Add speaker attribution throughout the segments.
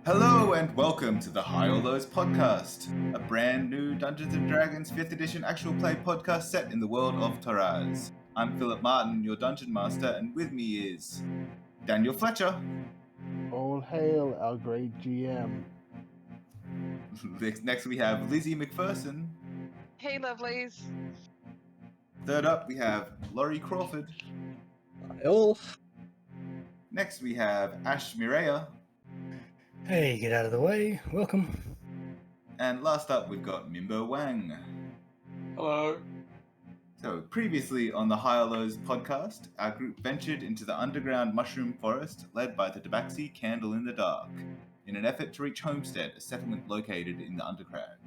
Speaker 1: Hello and welcome to the High or Lows podcast, a brand new Dungeons & Dragons 5th edition actual play podcast set in the world of Taraz. I'm Philip Martin, your Dungeon Master, and with me is Daniel Fletcher.
Speaker 2: All hail our great GM.
Speaker 1: Next we have Lizzie McPherson.
Speaker 3: Hey, lovelies.
Speaker 1: Third up we have Laurie Crawford.
Speaker 4: Hi all.
Speaker 1: Next we have Meeraiya.
Speaker 5: Hey, get out of the way. Welcome.
Speaker 1: And last up we've got Mimbo Wang.
Speaker 4: Hello.
Speaker 1: So, previously on the High or Lows podcast, our group ventured into the underground mushroom forest led by the Tabaxi Candle in the Dark, in an effort to reach Homestead, a settlement located in the Undercrag.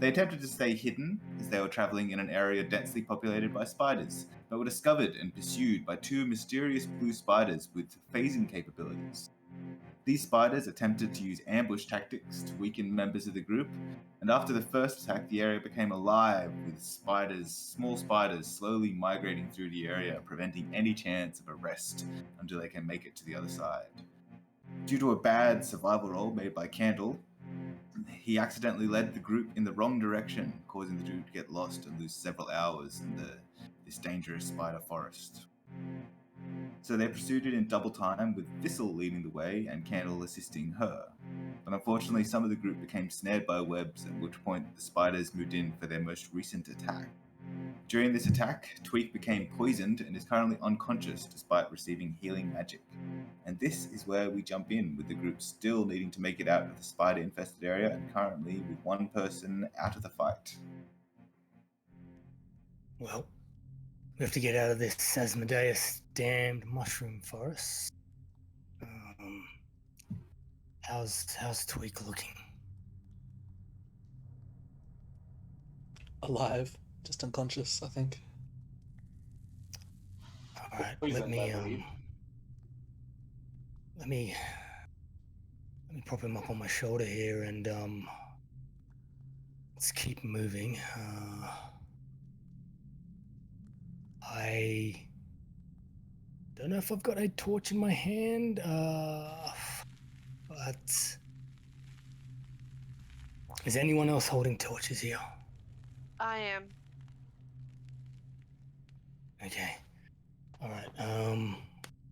Speaker 1: They attempted to stay hidden as they were travelling in an area densely populated by spiders, but were discovered and pursued by two mysterious blue spiders with phasing capabilities. These spiders attempted to use ambush tactics to weaken members of the group, and after the first attack, the area became alive with small spiders slowly migrating through the area, preventing any chance of arrest until they can make it to the other side. Due to a bad survival roll made by Candle, he accidentally led the group in the wrong direction, causing the group to get lost and lose several hours in this dangerous spider forest. So they proceeded in double time, with Thistle leading the way and Candle assisting her. But unfortunately, some of the group became snared by webs, at which point the spiders moved in for their most recent attack. During this attack, Tweak became poisoned and is currently unconscious despite receiving healing magic. And this is where we jump in, with the group still needing to make it out of the spider-infested area and currently with one person out of the fight.
Speaker 5: Well, we have to get out of this Asmodeus damned mushroom forest. How's Tweak looking?
Speaker 4: Alive, just unconscious, I think.
Speaker 5: All right, let me prop him up on my shoulder here and let's keep moving. I don't know if I've got a torch in my hand, but is anyone else holding torches here?
Speaker 3: I am.
Speaker 5: Okay. All right.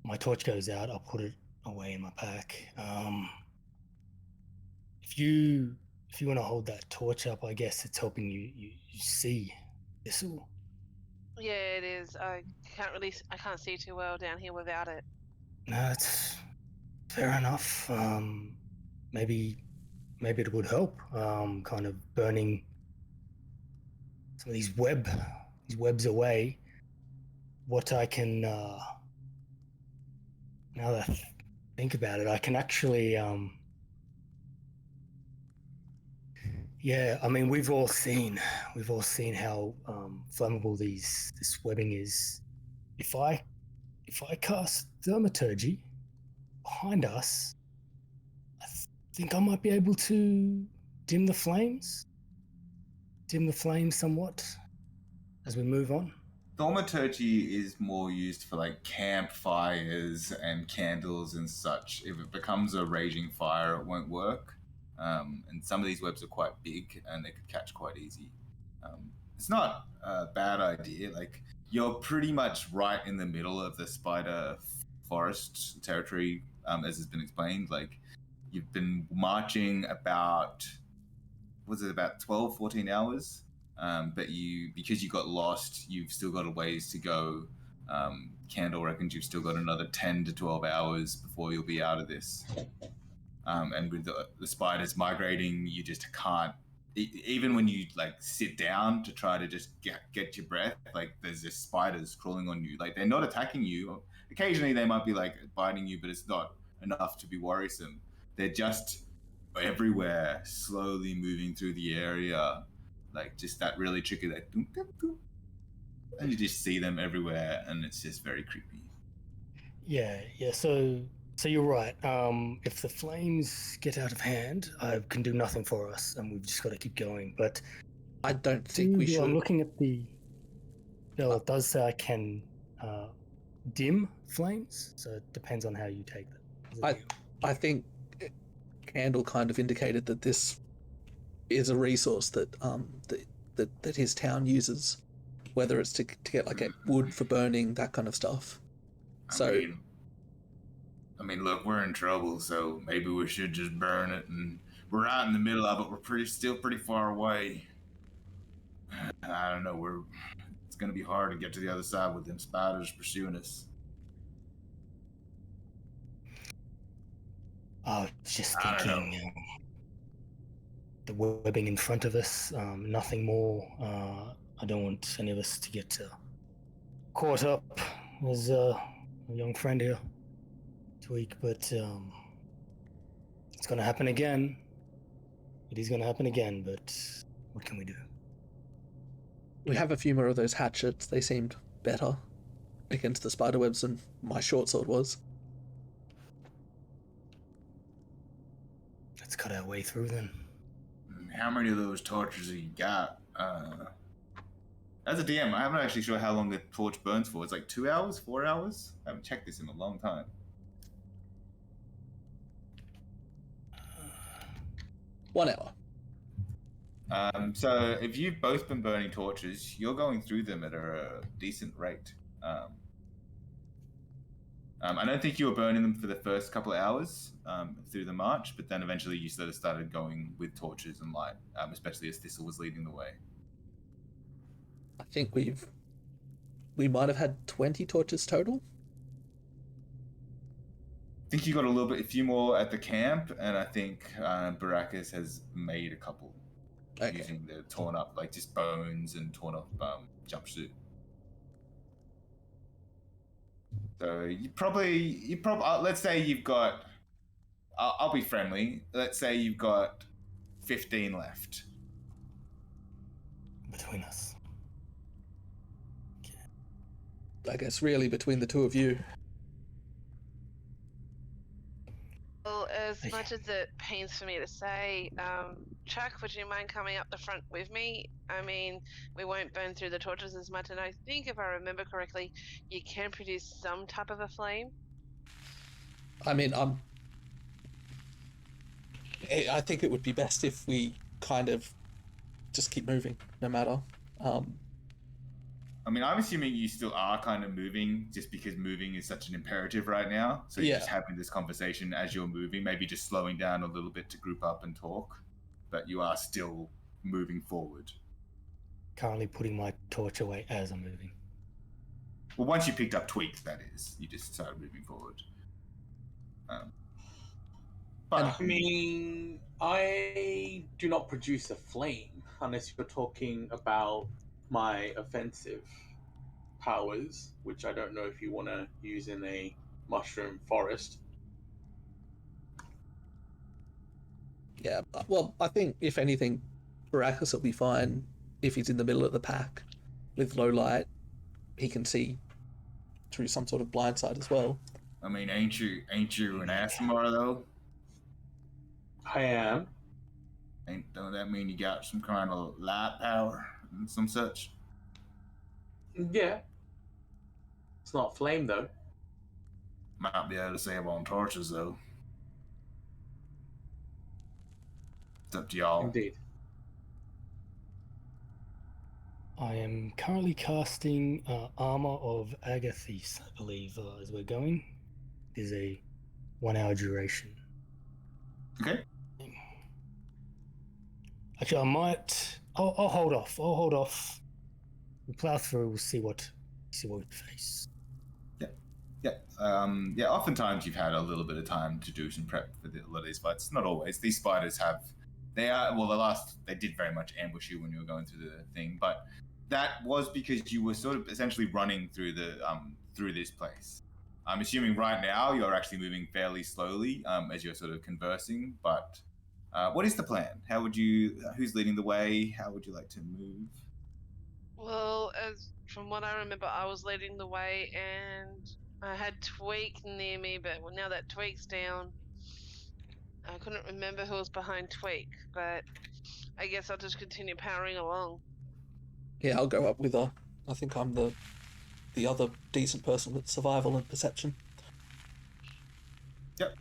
Speaker 5: My torch goes out. I'll put it away in my pack. If you want to hold that torch up, I guess it's helping you see Thistle.
Speaker 3: Yeah, it is. I can't see too well down here without it.
Speaker 5: No, that's fair enough. Maybe it would help. Kind of burning some of these webs away. What I can now that I think about it, I can actually yeah, I mean we've all seen how flammable this webbing is. If I cast thaumaturgy behind us, I think I might be able to dim the flames somewhat as we move on.
Speaker 1: Thaumaturgy is more used for like campfires and candles and such. If it becomes a raging fire, it won't work. And some of these webs are quite big and they could catch quite easy. It's not a bad idea. Like, you're pretty much right in the middle of the spider forest territory, as has been explained. Like, you've been marching about 12, 14 hours? But because you got lost, you've still got a ways to go. Candle reckons you've still got another 10 to 12 hours before you'll be out of this. And with the spiders migrating, you just can't. Even when you like sit down to try to just get your breath, like there's just spiders crawling on you. Like, they're not attacking you. Occasionally they might be like biting you, but it's not enough to be worrisome. They're just everywhere, slowly moving through the area. Like, just that really tricky, like, doom, doom, doom. And you just see them everywhere, and it's just very creepy.
Speaker 5: Yeah. So you're right. If the flames get out of hand, I can do nothing for us, and we've just got to keep going. But
Speaker 4: I don't think we should.
Speaker 5: I'm looking at the. Well, it does say I can dim flames, so it depends on how you take that.
Speaker 4: I think Candle kind of indicated that this is a resource that that his town uses, whether it's to get like a wood for burning, that kind of stuff.
Speaker 1: I mean, look, we're in trouble, so maybe we should just burn it. And we're right in the middle of it. We're still pretty far away. I don't know. It's gonna be hard to get to the other side with them spiders pursuing us.
Speaker 5: I was just
Speaker 1: I don't know.
Speaker 5: thinking the webbing in front of us, nothing more. I don't want any of us to get caught up as a young friend here this week, but it's going to happen again. It is going to happen again, but what can we do?
Speaker 4: We have a few more of those hatchets. They seemed better against the spiderwebs than my short sword was.
Speaker 5: Let's cut our way through then.
Speaker 1: How many of those torches have you got? As a DM, I'm not actually sure how long the torch burns for. It's like 2 hours, 4 hours? I haven't checked this in a long time.
Speaker 4: 1 hour.
Speaker 1: So if you've both been burning torches, you're going through them at a decent rate. I don't think you were burning them for the first couple of hours through the march, but then eventually you sort of started going with torches and light, especially as Thistle was leading the way.
Speaker 4: I think we might have had 20 torches total.
Speaker 1: I think you got a few more at the camp, and I think Baracus has made a couple using the torn up, like just bones and torn up jumpsuit. So you probably let's say you've got. I'll be friendly. Let's say you've got 15 left
Speaker 5: Between us.
Speaker 4: I guess really between the two of you.
Speaker 3: Well, as much as it pains for me to say, Chuck, would you mind coming up the front with me? I mean, we won't burn through the torches as much, and I think if I remember correctly, you can produce some type of a flame.
Speaker 4: I mean, I think it would be best if we kind of just keep moving, no matter.
Speaker 1: I mean, I'm assuming you still are kind of moving, just because moving is such an imperative right now. So you're just having this conversation as you're moving, maybe just slowing down a little bit to group up and talk, but you are still moving forward.
Speaker 5: Currently putting my torch away as I'm moving.
Speaker 1: Well, once you picked up tweaks, that is, you just started moving forward. But
Speaker 6: I mean, I do not produce a flame unless you're talking about my offensive powers, which I don't know if you want to use in a mushroom forest.
Speaker 4: Yeah, well, I think if anything, Baracus will be fine if he's in the middle of the pack with low light. He can see through some sort of blind sight as well.
Speaker 1: I mean, ain't you an Asmar though?
Speaker 6: I am.
Speaker 1: Don't that mean you got some kind of light power and some such?
Speaker 6: Yeah. It's not flame though.
Speaker 1: Might be able to save on torches though. It's up to y'all.
Speaker 6: Indeed.
Speaker 5: I am currently casting Armor of Agathis, I believe, as we're going. It is a 1 hour duration.
Speaker 1: Okay.
Speaker 5: Actually, I might. I'll hold off. We'll plow through. We'll see what we face.
Speaker 1: Yeah. Oftentimes you've had a little bit of time to do some prep for a lot of these fights. Not always. These spiders they did very much ambush you when you were going through the thing, but that was because you were sort of essentially running through through this place. I'm assuming right now you're actually moving fairly slowly as you're sort of conversing, but what is the plan? Who's leading the way? How would you like to move?
Speaker 3: Well, from what I remember, I was leading the way, and I had Tweak near me, but now that Tweak's down, I couldn't remember who was behind Tweak, but I guess I'll just continue powering along.
Speaker 4: Yeah, I'll go up with her. I think I'm the other decent person with survival and perception.
Speaker 1: Yep.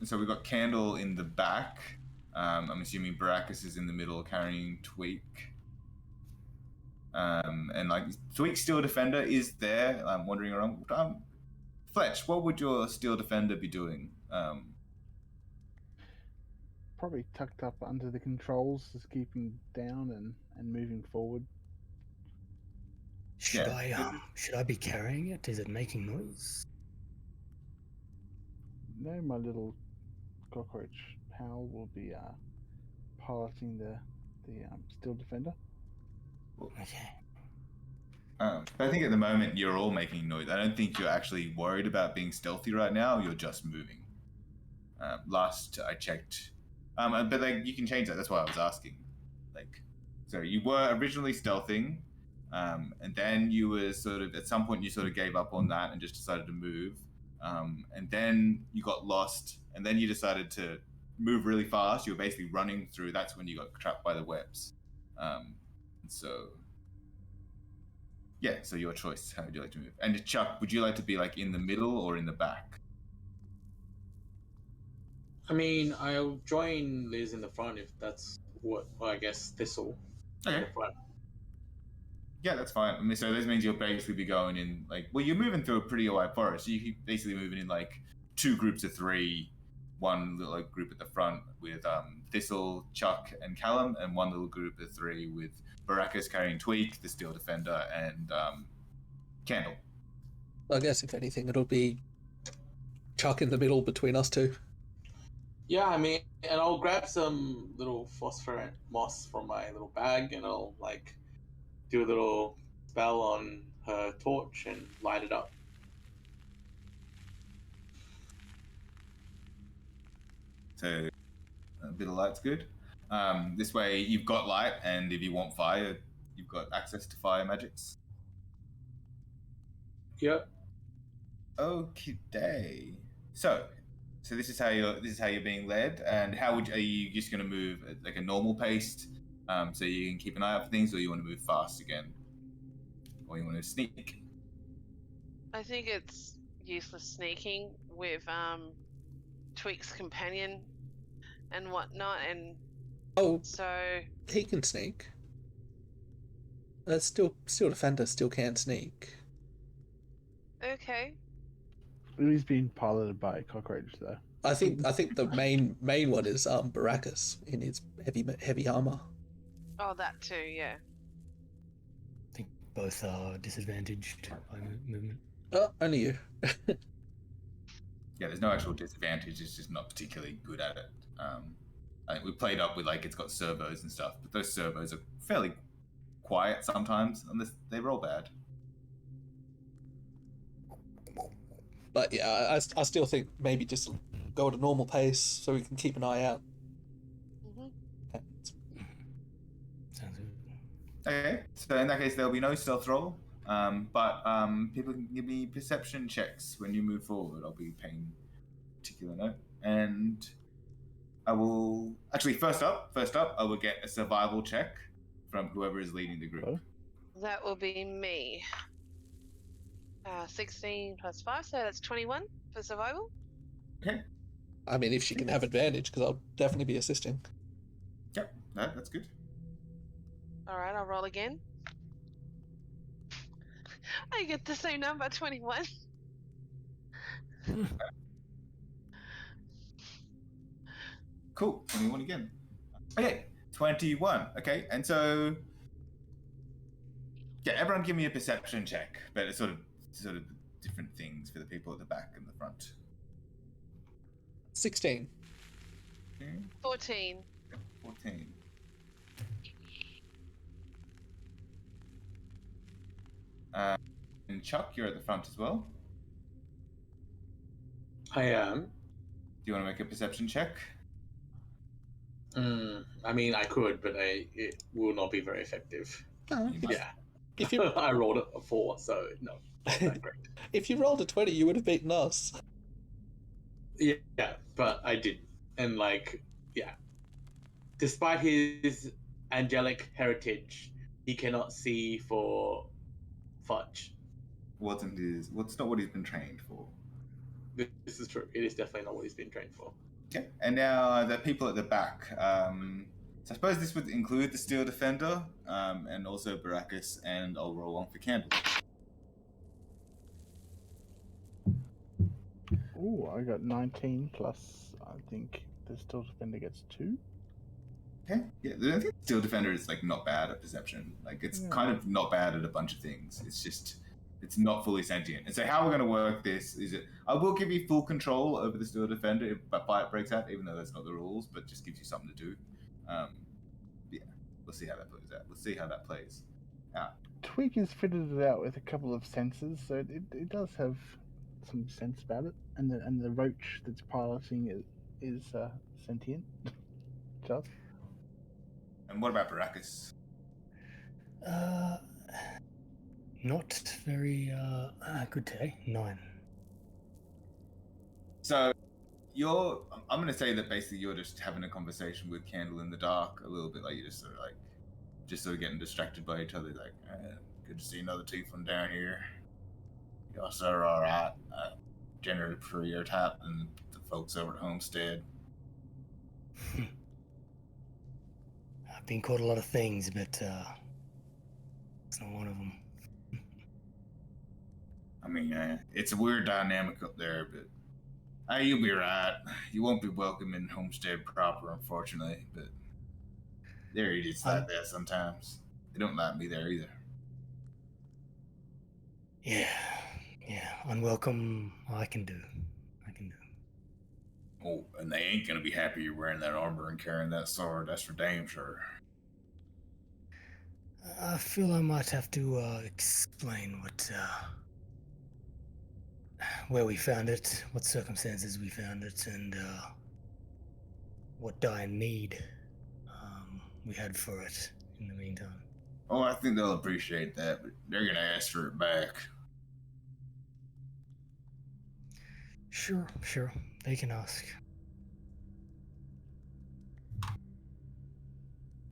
Speaker 1: so we've got Candle in the back. I'm assuming Baracus is in the middle carrying Tweak. And like Tweak's Steel Defender is there, wandering around. Fletch, what would your Steel Defender be doing?
Speaker 2: Probably tucked up under the controls, just keeping down and moving forward.
Speaker 5: Should
Speaker 1: Yeah.
Speaker 5: I be carrying it? Is it making noise?
Speaker 2: No, my little cockroach pal will be piloting the Steel Defender.
Speaker 5: Okay.
Speaker 1: But I think at the moment you're all making noise. I don't think you're actually worried about being stealthy right now. You're just moving. Last I checked, but like you can change that. That's why I was asking. Like, so you were originally stealthing, and then you were sort of at some point you sort of gave up on that and just decided to move, and then you got lost, and then you decided to move really fast. You were basically running through. That's when you got trapped by the webs. So yeah, so your choice. How would you like to move? And Chuck, would you like to be like in the middle or in the back?
Speaker 6: I mean, I'll join Liz in the front if that's what, well, I guess Thistle.
Speaker 1: Okay.
Speaker 6: In the front.
Speaker 1: Yeah, that's fine. I mean, so this means you'll basically be going in like, well, you're moving through a pretty wide forest. So you're basically moving in like 2 groups of 3, one little like, group at the front with Thistle, Chuck, and Callum, and one little group of 3 with Baracus carrying Tweak, the Steel Defender, and Candle.
Speaker 4: I guess if anything, it'll be Chuck in the middle between us two.
Speaker 6: Yeah, I mean, and I'll grab some little phosphorescent moss from my little bag, and I'll like do a little spell on her torch and light it up.
Speaker 1: So a bit of light's good. This way you've got light, and if you want fire, you've got access to fire magics.
Speaker 6: Yep.
Speaker 1: Okay. So this is how you're being led, and are you just going to move at like a normal pace, so you can keep an eye out for things, or you want to move fast again, or you want to sneak?
Speaker 3: I think it's useless sneaking with Tweak's companion and whatnot, and
Speaker 4: Oh,
Speaker 3: so
Speaker 4: he can sneak. Steel Defender still can sneak.
Speaker 3: okay.
Speaker 2: He's being piloted by a cockroach, though.
Speaker 4: I think the main one is Baracus in his heavy armor.
Speaker 3: Oh, that too, yeah.
Speaker 5: I think both are disadvantaged by movement.
Speaker 4: Oh, only you.
Speaker 1: Yeah, there's no actual disadvantage. It's just not particularly good at it. I think we played up with like it's got servos and stuff, but those servos are fairly quiet sometimes, unless they roll bad.
Speaker 4: But yeah, I still think maybe just go at a normal pace so we can keep an eye out.
Speaker 3: Mm-hmm.
Speaker 5: Sounds good.
Speaker 1: Okay, so in that case, there'll be no stealth roll, but people can give me perception checks when you move forward. I'll be paying particular note, and I will actually first up, I will get a survival check from whoever is leading the group.
Speaker 2: Oh.
Speaker 3: That will be me. 16 plus 5, so that's 21 for survival.
Speaker 1: Okay.
Speaker 4: I mean, if she can have advantage, because I'll definitely be assisting.
Speaker 1: Yep, that's good.
Speaker 3: Alright, I'll roll again. I get the same number, 21.
Speaker 1: Cool. 21 again. Okay, 21. Okay, and so yeah, everyone give me a perception check, but it's sort of different things for the people at the back and the front.
Speaker 4: 16.
Speaker 1: Okay.
Speaker 3: 14.
Speaker 1: 14. And Chuck, you're at the front as well.
Speaker 6: I am.
Speaker 1: Do you want to make a perception check?
Speaker 6: I mean, I could, but it will not be very effective.
Speaker 4: Oh,
Speaker 6: Yeah.
Speaker 4: if you
Speaker 6: I rolled a 4, so no, not that great.
Speaker 4: if you rolled a 20, you would have beaten us.
Speaker 6: Yeah, but I did. And like, yeah. Despite his angelic heritage, he cannot see for fudge.
Speaker 1: What's not what he's been trained for.
Speaker 6: This is true. It is definitely not what he's been trained for.
Speaker 1: Okay, and now the people at the back. So I suppose this would include the Steel Defender, and also Baracus, and I'll roll one for Candle.
Speaker 2: Ooh, I got 19 plus. I think the Steel Defender gets 2.
Speaker 1: Okay, yeah, I think the Steel Defender is like not bad at perception. Like it's kind of not bad at a bunch of things. It's just it's not fully sentient. And so how we're going to work this is I will give you full control over the Steel Defender if a fight breaks out, even though that's not the rules, but just gives you something to do. Yeah, we'll see how that plays out. We'll see how that plays out.
Speaker 2: Twig has fitted it out with a couple of sensors, so it does have some sense about it. And the roach that's piloting it is sentient. Just.
Speaker 1: And what about Baracus?
Speaker 5: Not very good today. 9.
Speaker 1: So I'm going to say that basically you're just having a conversation with Candle in the dark a little bit, like you're just sort of getting distracted by each other, like, good to see another Tiefling down here. Y'all are all right. Generally prefer your type than the folks over at Homestead.
Speaker 5: I've been called a lot of things, but it's not one of them.
Speaker 1: I mean, it's a weird dynamic up there, but you'll be right. You won't be welcome in Homestead proper, unfortunately, but there it is like that sometimes. They don't like me there either.
Speaker 5: Yeah. Unwelcome, I can do.
Speaker 1: Oh, and they ain't gonna be happy you're wearing that armor and carrying that sword. That's for damn sure.
Speaker 5: I feel I might have to explain where we found it, what circumstances we found it, and what dire need we had for it in the meantime.
Speaker 1: Oh, I think they'll appreciate that, but they're gonna ask for it back.
Speaker 5: Sure. They can ask.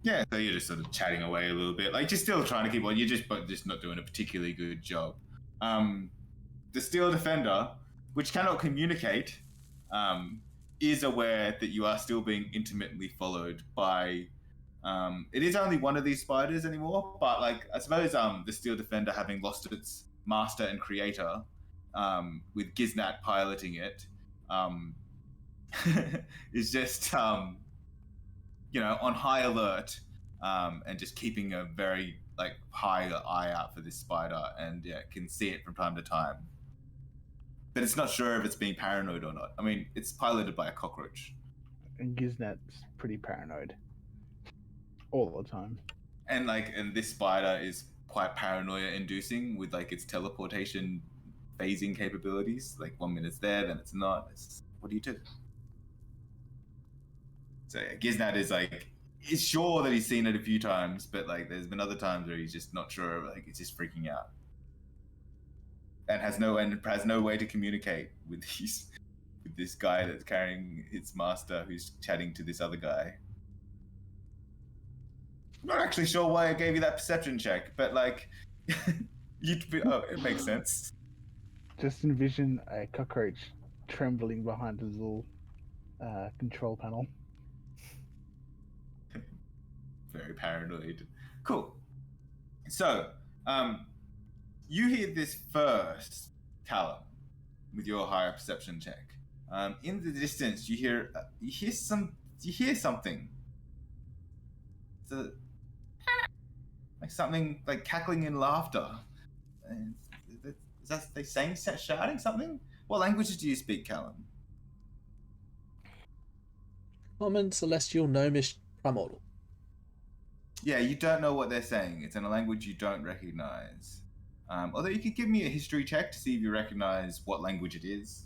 Speaker 1: Yeah, so you're just sort of chatting away a little bit. Like, you're still trying to keep on, but just not doing a particularly good job. The Steel Defender, which cannot communicate, is aware that you are still being intimately followed by... it is only one of these spiders anymore, but, like, I suppose the Steel Defender, having lost its master and creator, with Giznat piloting it, is just... on high alert, and just keeping a very high eye out for this spider, and can see it from time to time. But it's not sure if it's being paranoid or not. I mean, it's piloted by a cockroach.
Speaker 2: And Giznat's pretty paranoid. All the time.
Speaker 1: And this spider is quite paranoia-inducing with its teleportation phasing capabilities. 1 minute it's there, then it's not. What do you do? So Giznat is sure that he's seen it a few times, but there's been other times where he's just not sure. It's just freaking out, and has no way to communicate with this guy that's carrying its master, who's chatting to this other guy. I'm not actually sure why I gave you that perception check, but it makes sense.
Speaker 2: Just envision a cockroach trembling behind a little control panel.
Speaker 1: Very paranoid. Cool. So, you hear this first, Callum, with your higher perception check. In the distance, you hear something. Something cackling in laughter. Is that they saying, shouting something? What languages do you speak, Callum?
Speaker 4: Common, Celestial, Gnomish, Primordial.
Speaker 1: Yeah, you don't know what they're saying. It's in a language you don't recognize. Although you could give me a history check to see if you recognize what language it is.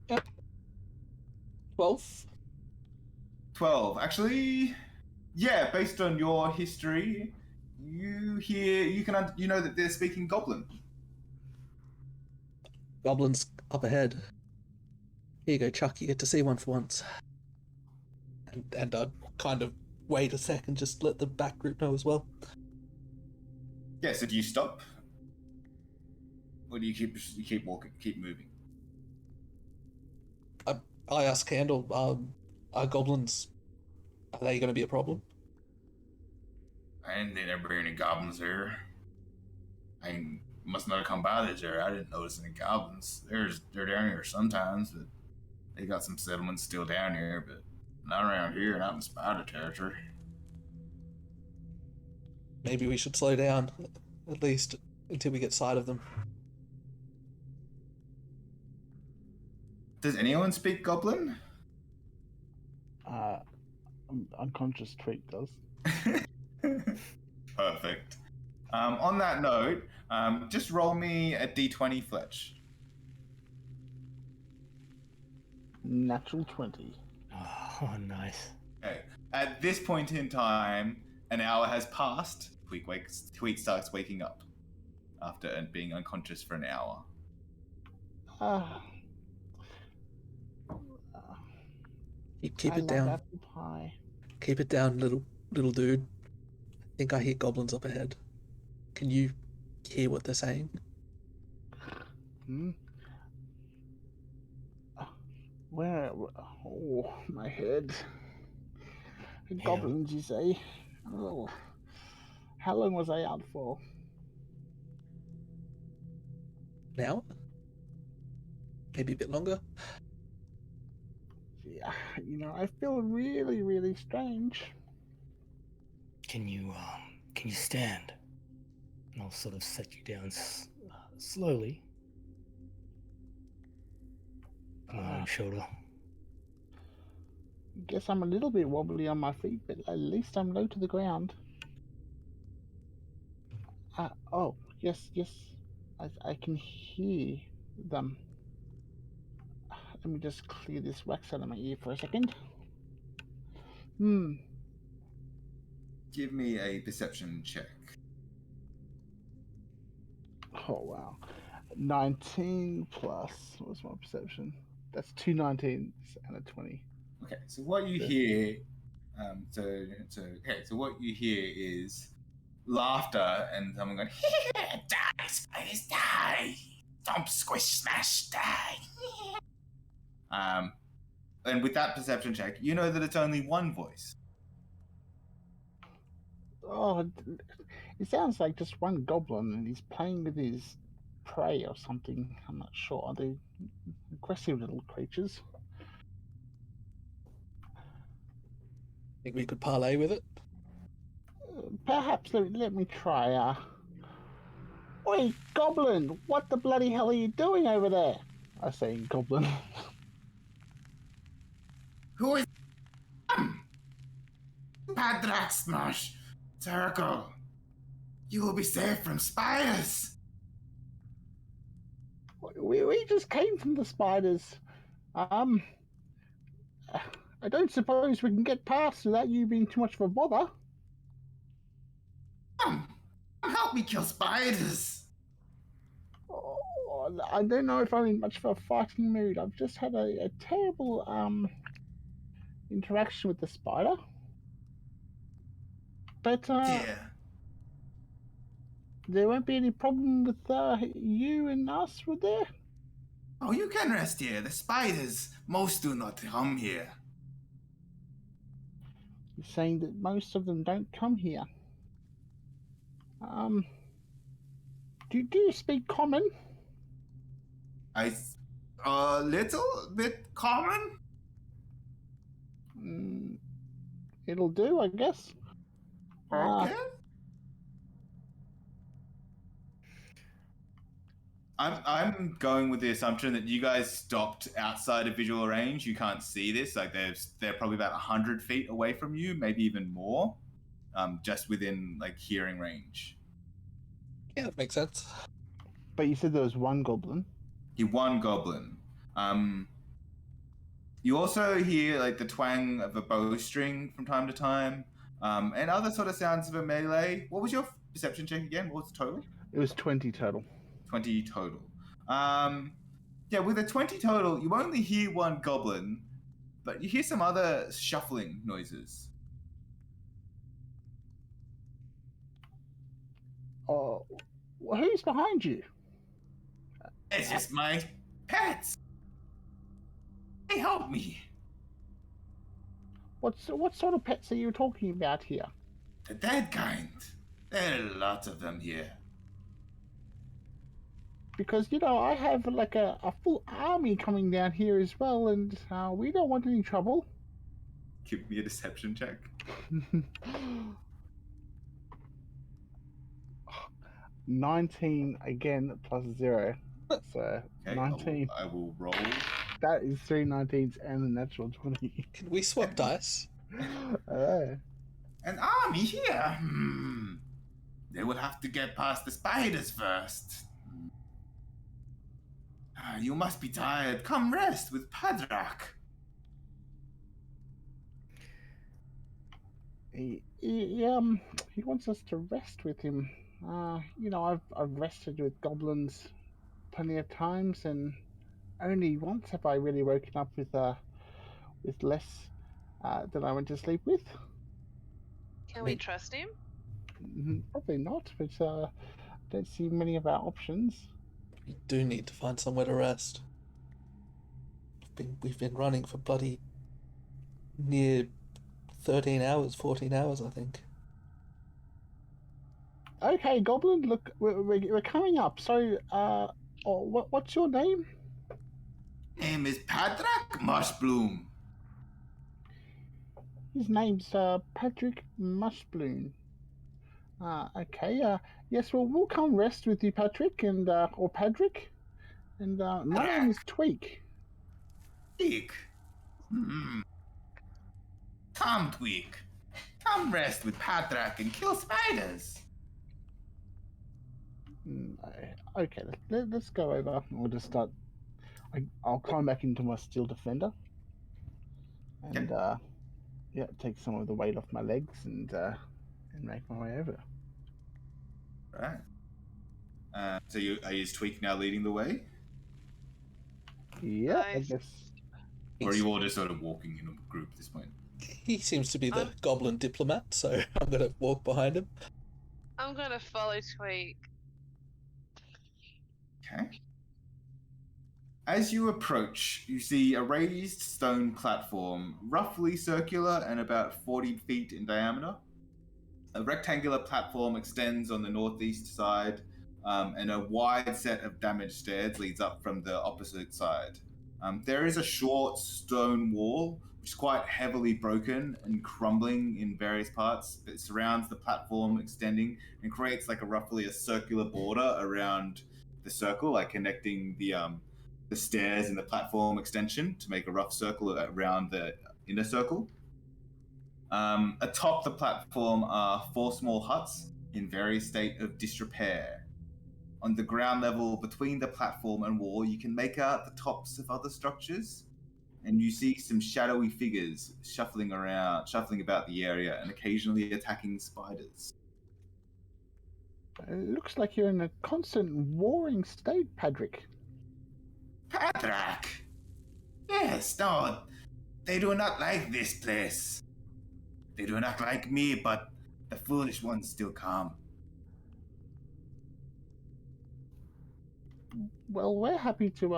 Speaker 4: Yep. 12.
Speaker 1: 12. Actually, yeah, based on your history, you know that they're speaking Goblin.
Speaker 4: Goblins up ahead. Here you go, Chuck. You get to see one for once. And I'd kind of wait a second, just let the back group know as well.
Speaker 1: Yeah, so do you stop? Or do you keep walking, keep moving?
Speaker 4: I asked Candle, are goblins, are they going to be a problem?
Speaker 1: I didn't think there were any goblins here. I must not have come by this area. I didn't notice any goblins. They're down here sometimes, but they got some settlements still down here, but not around here, not in spider territory.
Speaker 4: Maybe we should slow down, at least until we get sight of them.
Speaker 1: Does anyone speak goblin?
Speaker 2: Unconscious Tweak does.
Speaker 1: Perfect. On that note, just roll me a d20, Fletch.
Speaker 2: Natural 20.
Speaker 5: Oh, nice.
Speaker 1: Okay. At this point in time, an hour has passed. Tweak starts waking up after being unconscious for an hour.
Speaker 2: Ah.
Speaker 4: Keep
Speaker 2: I
Speaker 4: it
Speaker 2: love
Speaker 4: down.
Speaker 2: apple pie.
Speaker 4: Keep it down, little dude. I think I hear goblins up ahead. Can you hear what they're saying?
Speaker 2: Hmm. Where? Oh, my head. Goblins, you say? Oh. How long was I out for?
Speaker 4: An hour? Maybe a bit longer?
Speaker 2: Yeah, I feel really, really strange.
Speaker 5: Can you stand? And I'll sort of set you down slowly. On my own shoulder.
Speaker 2: Guess I'm a little bit wobbly on my feet, but at least I'm low to the ground. Oh, yes. I can hear them. Let me just clear this wax out of my ear for a second.
Speaker 1: Give me a perception check.
Speaker 2: Oh, wow. 19 plus. What's my perception? That's 2 19s and a 20.
Speaker 1: Okay, so what you hear, so what you hear is laughter and someone going, die, spiders, die! Stomp, squish, smash, die! And with that perception check, you know that it's only one voice.
Speaker 2: Oh, it sounds like just one goblin and he's playing with his prey or something. I'm not sure. Are they aggressive little creatures?
Speaker 4: Think we could parlay with it?
Speaker 2: Perhaps let me try. Oi, goblin! What the bloody hell are you doing over there? I say in goblin.
Speaker 1: Who is Padrak Smash? Circle. You will be safe from spiders.
Speaker 2: We just came from the spiders. I don't suppose we can get past without you being too much of a bother.
Speaker 1: Help me kill spiders.
Speaker 2: Oh, I don't know if I'm in much of a fighting mood. I've just had a terrible interaction with the spider. But
Speaker 1: Dear.
Speaker 2: there won't be any problem with you and us, would there?
Speaker 1: Oh, you can rest here. The spiders, most do not come here.
Speaker 2: You're saying that most of them don't come here. Do you speak common?
Speaker 1: A little bit common?
Speaker 2: It'll do, I guess.
Speaker 1: Okay. I'm going with the assumption that you guys stopped outside of visual range. You can't see this. Like they're probably about 100 feet away from you, maybe even more, just within like hearing range.
Speaker 4: Yeah, that makes sense.
Speaker 2: But you said there was one goblin.
Speaker 1: One goblin. You also hear like the twang of a bowstring from time to time, and other sort of sounds of a melee. What was your perception check again? What was the total?
Speaker 2: It was 20 total.
Speaker 1: 20 total. Yeah, with a 20 total, you only hear one goblin, but you hear some other shuffling noises.
Speaker 2: Oh, who's behind you?
Speaker 1: It's just my pets. They they help me?
Speaker 2: What sort of pets are you talking about here?
Speaker 1: The dead kind. There are lots of them here.
Speaker 2: Because, I have like a full army coming down here as well, and we don't want any trouble.
Speaker 1: Give me a deception check.
Speaker 2: 19 again plus 0. So
Speaker 1: Okay,
Speaker 2: 19.
Speaker 1: I will roll.
Speaker 2: That is 3 19s and a natural 20.
Speaker 4: Can we swap dice?
Speaker 1: An army here? They will have to get past the spiders first. You must be tired. Come rest with Padrak.
Speaker 2: He wants us to rest with him. I've rested with goblins plenty of times, and only once have I really woken up with less than I went to sleep with.
Speaker 3: Can we trust him?
Speaker 2: Probably not, but don't see many of our options.
Speaker 4: We do need to find somewhere to rest. We've been running for bloody near 13 hours, 14 hours, I think.
Speaker 2: Okay, Goblin, look, we're coming up. So, what's your name?
Speaker 1: Name is Padrak Mushbloom.
Speaker 2: His name's Patrick Mushbloom. Okay. Yes, well, we'll come rest with you, Patrick, and or Patrick. And my name is Tweak.
Speaker 1: Tweak. Come, Tweak. Come rest with Padrak and kill spiders.
Speaker 2: Okay, let's go over. I'll just start. I'll climb back into my Steel Defender. And take some of the weight off my legs and make my way over.
Speaker 1: Right. So is Tweak now leading the way?
Speaker 2: Yeah, I guess.
Speaker 1: Or are you all just sort of walking in a group at this point?
Speaker 4: He seems to be the goblin diplomat, so I'm going to walk behind him.
Speaker 3: I'm going to follow Tweak.
Speaker 1: Okay. As you approach, you see a raised stone platform, roughly circular and about 40 feet in diameter. A rectangular platform extends on the northeast side, and a wide set of damaged stairs leads up from the opposite side. There is a short stone wall, which is quite heavily broken and crumbling in various parts. It surrounds the platform extending and creates like roughly a circular border around the circle, like connecting the stairs and the platform extension to make a rough circle around the inner circle. Atop the platform are 4 small huts in various state of disrepair. On the ground level between the platform and wall, you can make out the tops of other structures, and you see some shadowy figures shuffling about the area and occasionally attacking spiders.
Speaker 2: It looks like you're in a constant warring state, Patrick.
Speaker 1: Padrak! Yes, no, they do not like this place. They do not like me, but the foolish ones still come.
Speaker 2: Well, we're happy to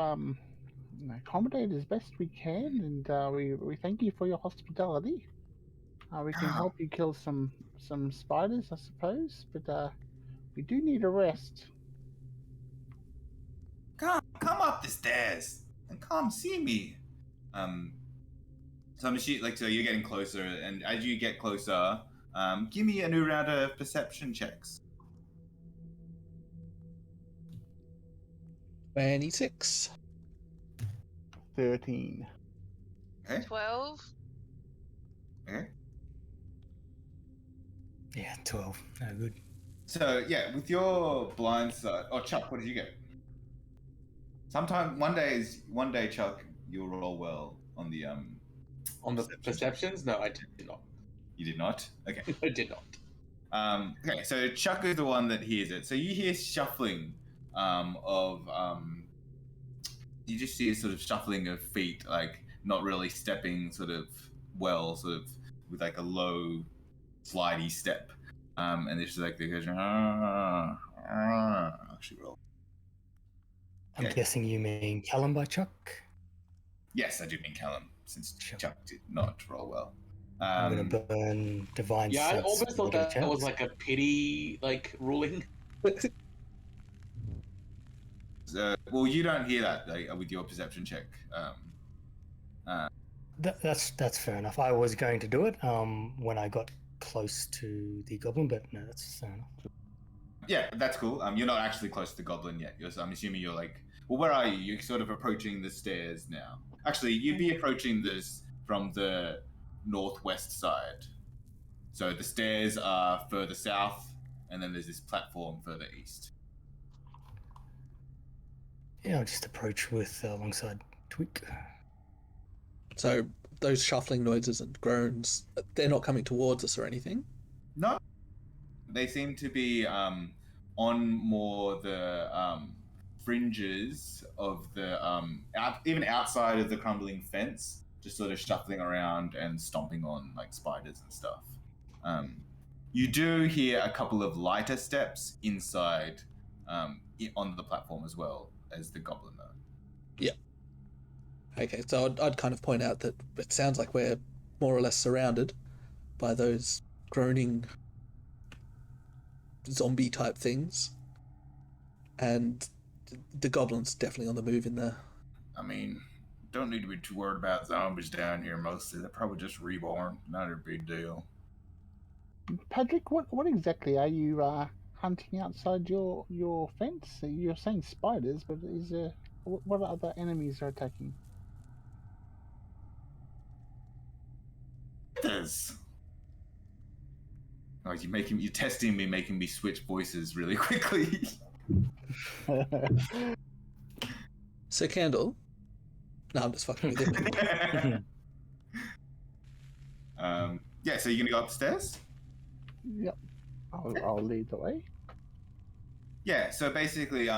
Speaker 2: accommodate as best we can, and we thank you for your hospitality. We can help you kill some spiders, I suppose, but we do need a rest.
Speaker 1: Come up the stairs and come see me. So you're getting closer, and as you get closer, give me a new round of perception checks.
Speaker 4: 26.
Speaker 2: 13.
Speaker 1: Okay.
Speaker 3: 12.
Speaker 1: Okay.
Speaker 5: Yeah, 12. No good.
Speaker 1: So yeah, with your blind side. Oh, Chuck, what did you get? One day, Chuck, you'll roll well on the
Speaker 6: On the perceptions? No, I did not.
Speaker 1: You did not? Okay.
Speaker 6: I did not.
Speaker 1: Okay, so Chuck is the one that hears it. So you hear shuffling you just see a sort of shuffling of feet, like not really stepping sort of with like a low slidey step. And it's just like the actually roll.
Speaker 5: I'm guessing you mean Callum by Chuck?
Speaker 1: Yes, I do mean Callum, since
Speaker 5: Sure.
Speaker 1: Chuck did not roll well.
Speaker 5: I'm gonna burn divine
Speaker 6: Yeah, I
Speaker 5: sense.
Speaker 6: almost
Speaker 5: when
Speaker 6: thought
Speaker 5: get a
Speaker 6: that was
Speaker 5: chance.
Speaker 6: like a pity ruling.
Speaker 1: Well, you don't hear that with your perception check.
Speaker 5: That's fair enough. I was going to do it when I got close to the goblin, but no, that's fair enough.
Speaker 1: Yeah, that's cool. You're not actually close to the goblin yet. I'm assuming you're well, where are you? You're sort of approaching the stairs now. Actually, you'd be approaching this from the northwest side. So the stairs are further south, and then there's this platform further east.
Speaker 5: Yeah, I'll just approach with alongside Tweak.
Speaker 4: So those shuffling noises and groans, they're not coming towards us or anything?
Speaker 1: No, they seem to be on more the fringes of the even outside of the crumbling fence, just sort of shuffling around and stomping on spiders and stuff. You do hear a couple of lighter steps inside on the platform as well as the goblin though.
Speaker 4: Yeah. Okay, so I'd kind of point out that it sounds like we're more or less surrounded by those groaning zombie type things, and the goblin's definitely on the move in there.
Speaker 1: I mean, don't need to be too worried about zombies down here mostly. They're probably just reborn. Not a big deal.
Speaker 2: Patrick, what exactly are you hunting outside your fence? You're saying spiders, but what other enemies are attacking?
Speaker 1: There's you're testing me, making me switch voices really quickly.
Speaker 4: So Candle, no, I'm just fucking with it.
Speaker 1: Yeah, so you're gonna go upstairs?
Speaker 2: Yep, I'll lead the way.
Speaker 1: Yeah, so basically,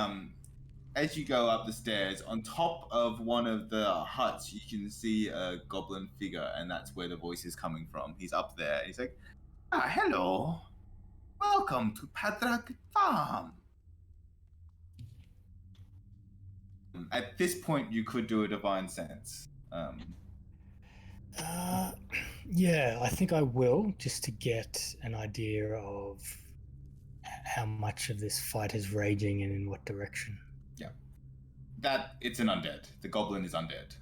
Speaker 1: as you go up the stairs, on top of one of the huts, you can see a goblin figure, and that's where the voice is coming from. He's up there. He's like, hello. Welcome to Padrak Farm. At this point, you could do a divine sense.
Speaker 5: Yeah, I think I will, just to get an idea of how much of this fight is raging and in what direction.
Speaker 1: Yeah. It's an undead. The goblin is undead.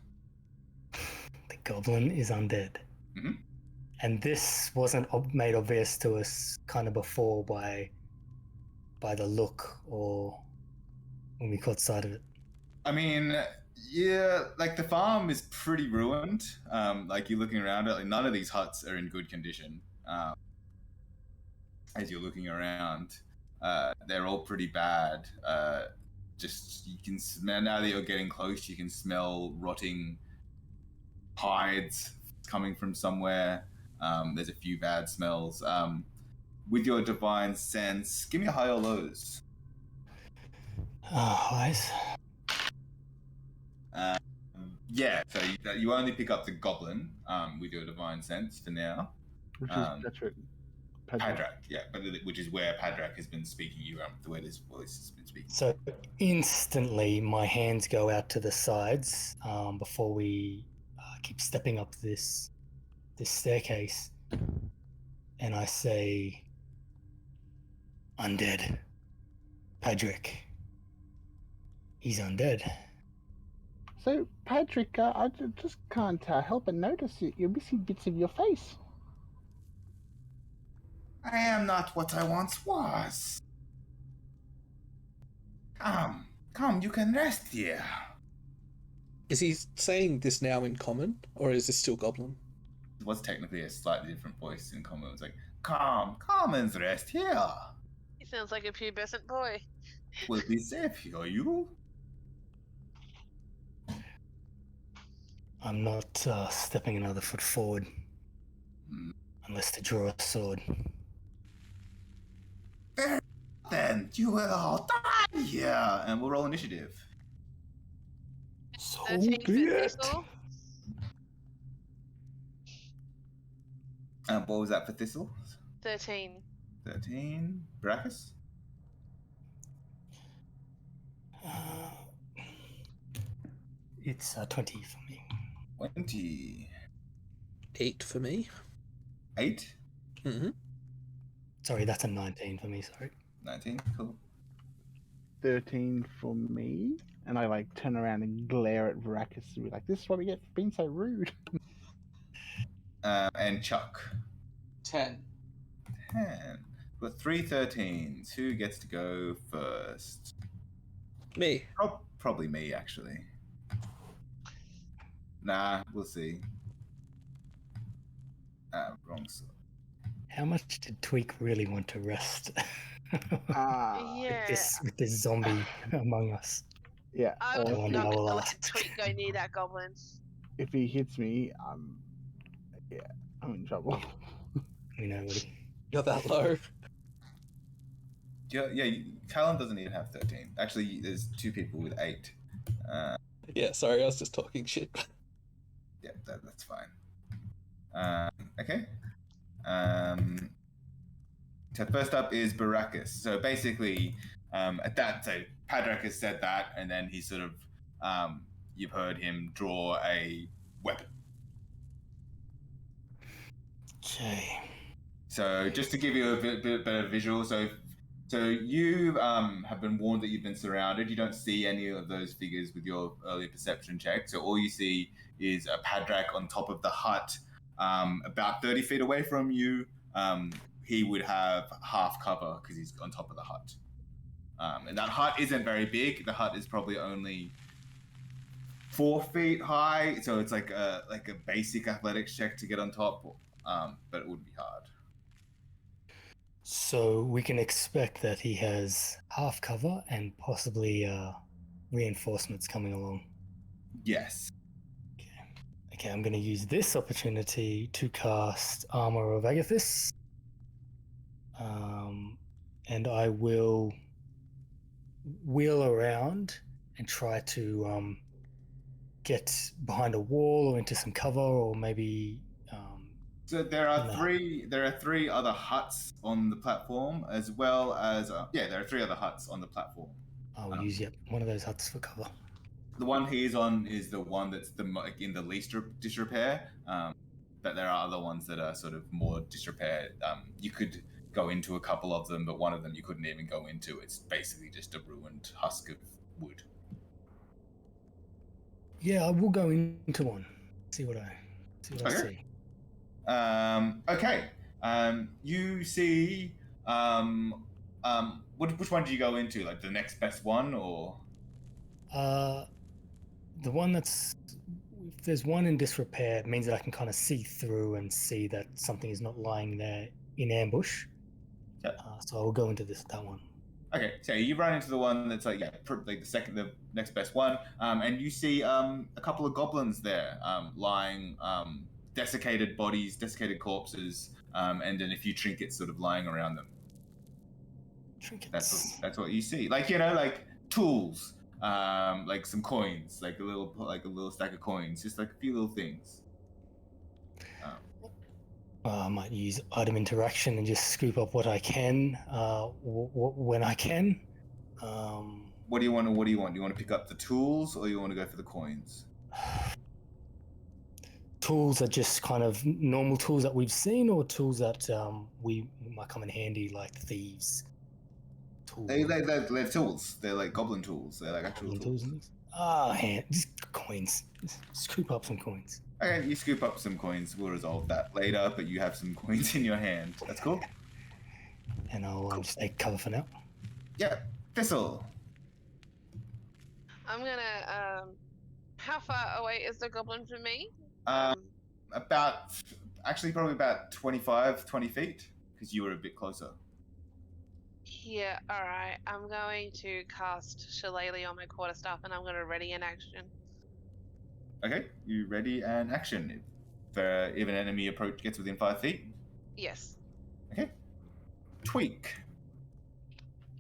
Speaker 5: The goblin is undead.
Speaker 1: Mm-hmm.
Speaker 5: And this wasn't made obvious to us kind of before by the look or when we caught sight of it.
Speaker 1: I mean, yeah, the farm is pretty ruined. You're looking around it, none of these huts are in good condition. As you're looking around, they're all pretty bad. Just you can smell, now that you're getting close, you can smell rotting hides coming from somewhere. There's a few bad smells. With your divine sense, give me a high or lows.
Speaker 5: Highs.
Speaker 1: Yeah, so you only pick up the goblin with your divine sense for now.
Speaker 2: Which is Patrick.
Speaker 1: Padrak, yeah, but which is where Padrak has been speaking you, the way this voice has been speaking.
Speaker 5: So instantly my hands go out to the sides before we keep stepping up this staircase, and I say, undead. Padrak. He's undead.
Speaker 2: So, Patrick, I just can't help but notice you're missing bits of your face.
Speaker 1: I am not what I once was. Come, you can rest here.
Speaker 4: Is he saying this now in common, or is this still goblin?
Speaker 1: It was technically a slightly different voice in common. It was like, come and rest here.
Speaker 3: He sounds like a pubescent boy.
Speaker 1: We'll be safe here, you.
Speaker 5: I'm not stepping another foot forward unless to draw a sword.
Speaker 1: Then you will all die here, and we'll roll initiative.
Speaker 5: So
Speaker 3: 13
Speaker 5: be
Speaker 3: for
Speaker 5: it.
Speaker 3: Thistle.
Speaker 1: What was that for Thistle?
Speaker 3: 13.
Speaker 1: 13. Brachus?
Speaker 5: It's 20 for me.
Speaker 1: 20.
Speaker 4: 8 for me.
Speaker 1: 8.
Speaker 4: Mm-hmm.
Speaker 5: Sorry, that's a 19 for me. Sorry.
Speaker 1: 19. Cool.
Speaker 2: 13 for me. And I like turn around and glare at Varacus and be like, "This is what we get for being so rude."
Speaker 1: And Chuck.
Speaker 6: 10.
Speaker 1: 10. Got 3 13s. Who gets to go first?
Speaker 4: Me.
Speaker 1: Probably me, actually. Nah, we'll see. Wrong side.
Speaker 5: How much did Tweak really want to rest?
Speaker 3: Yeah.
Speaker 5: with this zombie among us.
Speaker 2: Yeah.
Speaker 3: I
Speaker 2: Or
Speaker 3: would
Speaker 5: wonder,
Speaker 3: not
Speaker 5: I will
Speaker 3: let
Speaker 5: ask.
Speaker 3: Tweet go near that goblin.
Speaker 2: if he hits me, I'm in trouble.
Speaker 5: You know, Woody.
Speaker 4: You're that low.
Speaker 1: Yeah, Callum doesn't even have 13. Actually, there's 2 people with 8.
Speaker 4: Yeah, sorry, I was just talking shit.
Speaker 1: Yeah, that's fine. Okay. So first up is Baracus. So basically, Padrak has said that, and then he sort of, you've heard him draw a weapon.
Speaker 5: Okay.
Speaker 1: So just to give you a bit better visual, so you have been warned that you've been surrounded. You don't see any of those figures with your earlier perception check. So all you see is a Padrak on top of the hut, about 30 feet away from you. He would have half cover because he's on top of the hut. And that hut isn't very big. The hut is probably only 4 feet high, so it's like a basic athletics check to get on top, but it wouldn't be hard.
Speaker 5: So we can expect that he has half cover and possibly reinforcements coming along.
Speaker 1: Yes.
Speaker 5: Okay, I'm going to use this opportunity to cast Armor of Agathis. And I will wheel around and try to get behind a wall or into some cover, or maybe.
Speaker 1: So there are three other huts on the platform, as well as there are 3 other huts on the platform.
Speaker 5: I'll use one of those huts for cover.
Speaker 1: The one he's on is the one that's in the least disrepair, but there are other ones that are sort of more disrepair. You could go into a couple of them, but one of them you couldn't even go into. It's basically just a ruined husk of wood.
Speaker 5: Yeah, I will go into one. See what I see.
Speaker 1: Okay. You see. Which one do you go into? Like the next best one, or?
Speaker 5: The one that's. If there's one in disrepair, it means that I can kind of see through and see that something is not lying there in ambush.
Speaker 1: Yep.
Speaker 5: So I'll go into that one.
Speaker 1: Okay, so you run into the one that's like the next best one, and you see a couple of goblins there, lying, desiccated bodies, desiccated corpses, and then a few trinkets sort of lying around them.
Speaker 5: Trinkets.
Speaker 1: That's what you see, like tools, like some coins, like a little stack of coins, just like a few little things.
Speaker 5: I might use item interaction and just scoop up what I can when I can.
Speaker 1: What do you want? Do you want to pick up the tools, or you want to go for the coins?
Speaker 5: Tools are just kind of normal tools that we've seen, or tools that might come in handy, like thieves. Tools.
Speaker 1: They're tools. They're like goblin tools. They're like actual tools.
Speaker 5: Just coins. Just scoop up some coins.
Speaker 1: Okay, you scoop up some coins. We'll resolve that later, but you have some coins in your hand. That's cool.
Speaker 5: And I'll just take cover for now.
Speaker 1: Yeah, Thistle.
Speaker 3: I'm gonna. How far away is the goblin from me?
Speaker 1: Probably about 20 feet, because you were a bit closer.
Speaker 3: Yeah, alright. I'm going to cast Shillelagh on my quarterstaff and I'm going to ready an action.
Speaker 1: Okay, you ready and action. If an enemy gets within 5 feet.
Speaker 3: Yes.
Speaker 1: Okay. Tweak.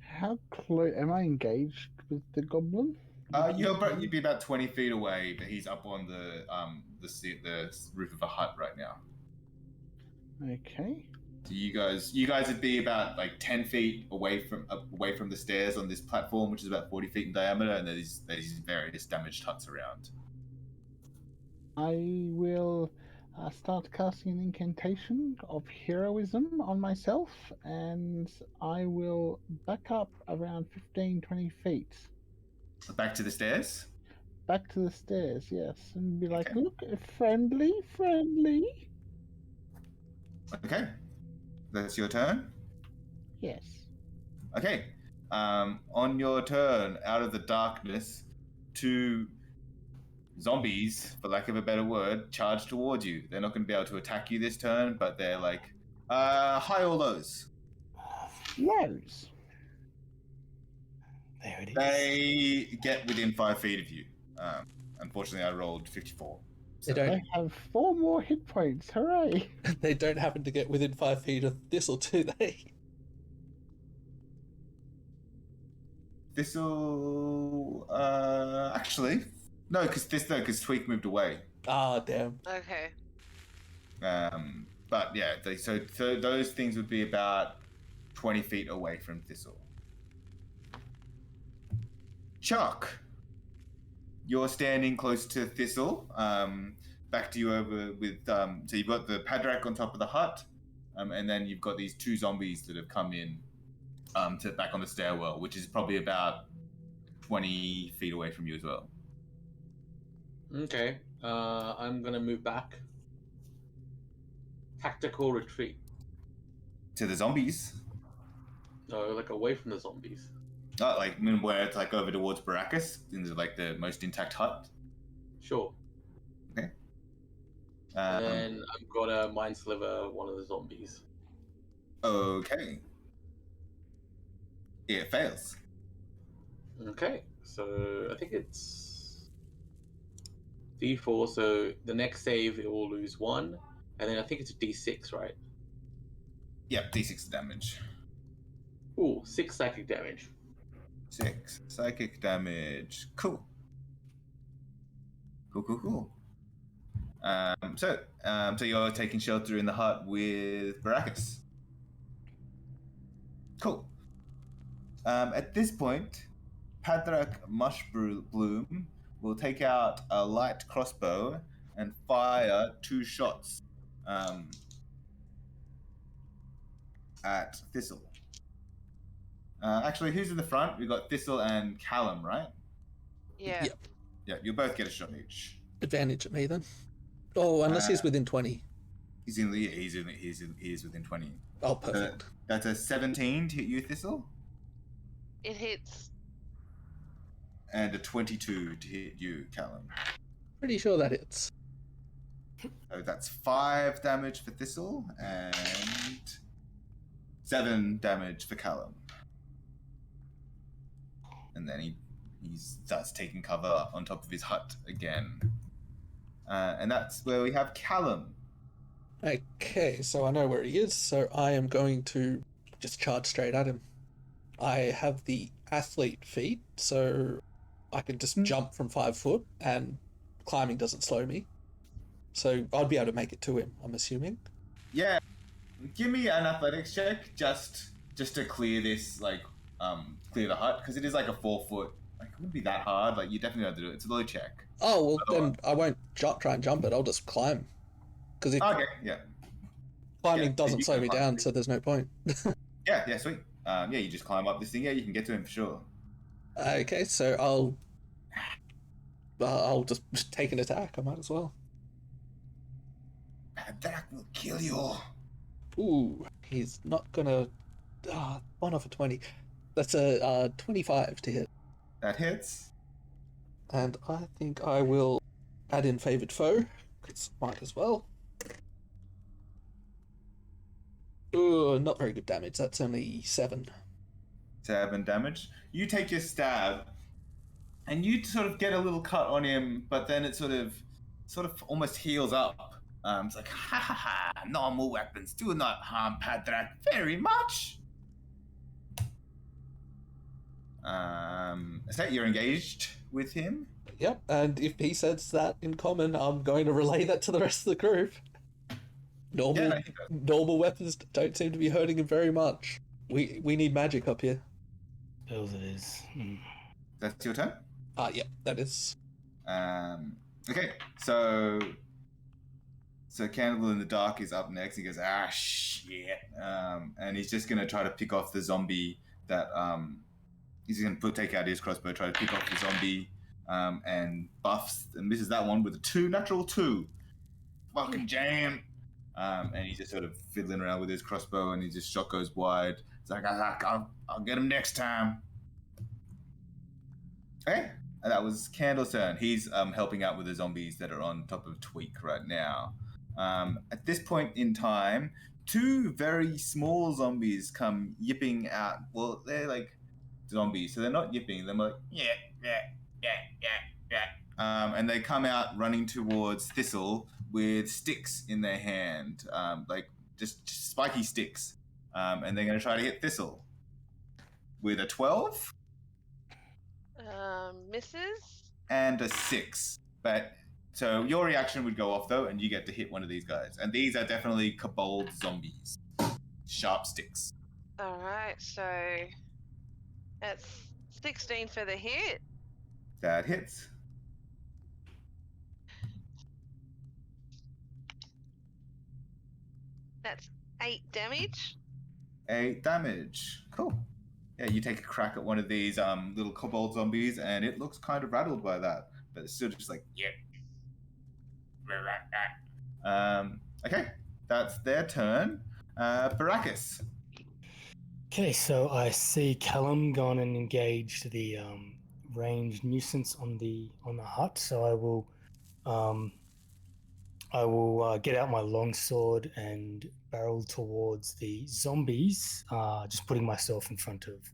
Speaker 2: How close am I engaged with the goblin?
Speaker 1: You'd be about 20 feet away, but he's up on the roof of a hut right now.
Speaker 2: Okay.
Speaker 1: So you guys would be about like 10 feet away from the stairs on this platform, which is about 40 feet in diameter, and there's various damaged huts around.
Speaker 2: I will start casting an incantation of heroism on myself, and I will back up around 15-20 feet.
Speaker 1: Back to the stairs.
Speaker 2: Back to the stairs, yes, and be like,
Speaker 1: Okay.
Speaker 2: look, friendly.
Speaker 1: Okay. That's your turn.
Speaker 2: Yes.
Speaker 1: Okay. On your turn, out of the darkness, two zombies, for lack of a better word, charge towards you. They're not going to be able to attack you this turn, but they're like, high or lows?
Speaker 2: Lows.
Speaker 5: There it is.
Speaker 1: They get within 5 feet of you. Unfortunately, I rolled 54.
Speaker 4: They
Speaker 2: I
Speaker 4: don't.
Speaker 2: have 4 more hit points. Hooray!
Speaker 4: They don't happen to get within 5 feet of Thistle, do they?
Speaker 1: This'll, actually, no, because Tweak moved away.
Speaker 4: Ah, damn.
Speaker 3: Okay.
Speaker 1: But yeah, so those things would be about 20 feet away from Thistle. Chuck, you're standing close to Thistle. Back to you over with, so you've got the Padrak on top of the hut, and then you've got these two zombies that have come in to back on the stairwell, which is probably about 20 feet away from you as well.
Speaker 6: Okay. I'm gonna move back. Tactical retreat.
Speaker 1: To the zombies.
Speaker 6: No, like away from the zombies.
Speaker 1: Oh, like where it's like over towards Baracus, into like the most intact hut.
Speaker 6: Sure.
Speaker 1: Okay.
Speaker 6: And then I'm gonna mind sliver one of the zombies.
Speaker 1: Okay. It fails.
Speaker 6: Okay, so I think it's D4. So the next save it will lose 1, and then I think it's a D6, right?
Speaker 1: Yep, D6 damage.
Speaker 6: Ooh, 6 psychic damage.
Speaker 1: 6 psychic damage. Cool. Cool. So you're taking shelter in the hut with Baracus. Cool. At this point, Padrak Mushbloom will take out a light crossbow and fire 2 shots at Thistle. Actually, who's in the front? We've got Thistle and Callum, right?
Speaker 3: Yeah.
Speaker 4: Yep.
Speaker 1: Yeah, you'll both get a shot each.
Speaker 4: Advantage at me then. Oh, unless he's within 20.
Speaker 1: He's within 20.
Speaker 4: Oh, perfect.
Speaker 1: That's a 17 to hit you, Thistle,
Speaker 3: It hits.
Speaker 1: and a 22 to hit you, Callum.
Speaker 4: Pretty sure that hits.
Speaker 1: So that's 5 damage for Thistle and 7 damage for Callum. And then he starts taking cover on top of his hut again. And that's where we have Callum.
Speaker 4: Okay, so I know where he is, so I am going to just charge straight at him. I have the athlete feat, so I can just jump from 5 foot, and climbing doesn't slow me. So I'd be able to make it to him, I'm assuming.
Speaker 1: Yeah, give me an athletics check just to clear this, like, clear the hut, because it is like a 4 foot. Like, it wouldn't be that hard. Like, you definitely have to do it. It's a low check.
Speaker 4: Oh, well, then I won't try and jump it, I'll just climb. Because if
Speaker 1: Okay, yeah.
Speaker 4: climbing
Speaker 1: Yeah,
Speaker 4: doesn't
Speaker 1: you
Speaker 4: slow
Speaker 1: can
Speaker 4: me
Speaker 1: climb.
Speaker 4: down, so there's no point.
Speaker 1: Yeah, sweet. Yeah, you just climb up this thing. Yeah, you can get to him for sure.
Speaker 4: Okay, so I'll just take an attack, I might as well.
Speaker 1: That will kill you.
Speaker 4: Ooh, he's not gonna... 1 off a 20. That's a 25 to hit.
Speaker 1: That hits.
Speaker 4: And I think I will add in Favoured Foe, because might as well. Ooh, not very good damage. That's only 7.
Speaker 1: 7 damage. You take your stab, and you sort of get a little cut on him, but then it sort of almost heals up. It's like, ha ha ha, normal weapons do not harm Padrak very much. So you're engaged with him?
Speaker 4: Yep, and if he says that in common, I'm going to relay that to the rest of the group. Normal weapons don't seem to be hurting him very much. We need magic up here.
Speaker 5: Bills it is.
Speaker 1: That's your turn?
Speaker 4: Yep, that is.
Speaker 1: Okay, so Candle in the Dark is up next. He goes, shit, and he's just gonna try to pick off the zombie that he's gonna take out his crossbow, try to pick off the zombie, and buffs and misses that one with a natural 2. Fucking jam. And he's just sort of fiddling around with his crossbow, and his shot goes wide. It's like, I'll get him next time. Okay, and that was Candle's turn. He's helping out with the zombies that are on top of Tweak right now. At this point in time, 2 very small zombies come yipping out. Well, they're like zombies, so they're not yipping. They're like, yeah. And they come out running towards Thistle with sticks in their hand, like just spiky sticks. And they're going to try to hit Thistle with a 12.
Speaker 3: Misses.
Speaker 1: And a 6. But so your reaction would go off though, and you get to hit one of these guys. And these are definitely kobold zombies. Sharp sticks.
Speaker 3: Alright, so that's 16 for the hit.
Speaker 1: That hits.
Speaker 3: That's 8 damage.
Speaker 1: 8 damage. Cool. Yeah, you take a crack at one of these little kobold zombies, and it looks kind of rattled by that, but it's still just like, yeah. Okay, that's their turn. Baracus.
Speaker 5: Okay, so I see Callum gone and engaged the ranged nuisance on the hut. So I will get out my longsword and barrel towards the zombies, just putting myself in front of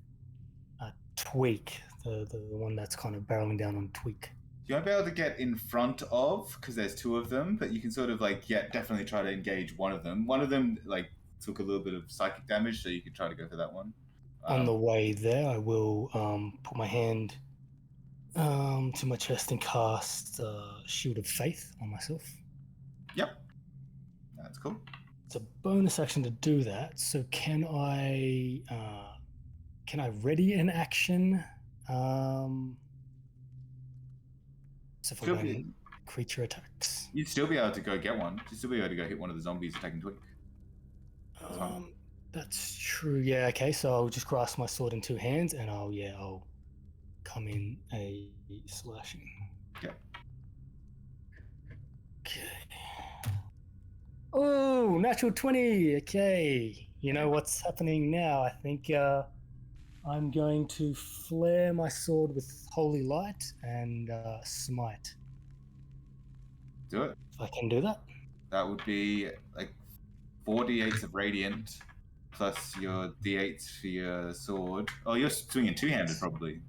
Speaker 5: Tweak, the one that's kind of barreling down on Tweak.
Speaker 1: You won't be able to get in front of, because there's 2 of them, but you can sort of definitely try to engage one of them. One of them took a little bit of psychic damage, so you could try to go for that one.
Speaker 5: On the way there, I will put my hand to my chest and cast Shield of Faith on myself.
Speaker 1: Yep. That's cool.
Speaker 5: It's a bonus action to do that. So can I ready an action? So for when creature attacks.
Speaker 1: You'd still be able to go get one. You'd still be able to go hit one of the zombies attacking Tweak.
Speaker 5: That's true. Yeah. Okay. So I'll just grasp my sword in 2 hands, and I'll come in a slashing.
Speaker 1: Okay.
Speaker 5: Okay. Oh, natural 20. Okay. You know what's happening now? I think I'm going to flare my sword with holy light and smite.
Speaker 1: Do it.
Speaker 5: If I can do that.
Speaker 1: That would be 4 d8s of radiant plus your d8s for your sword. Oh, you're swinging 2-handed probably.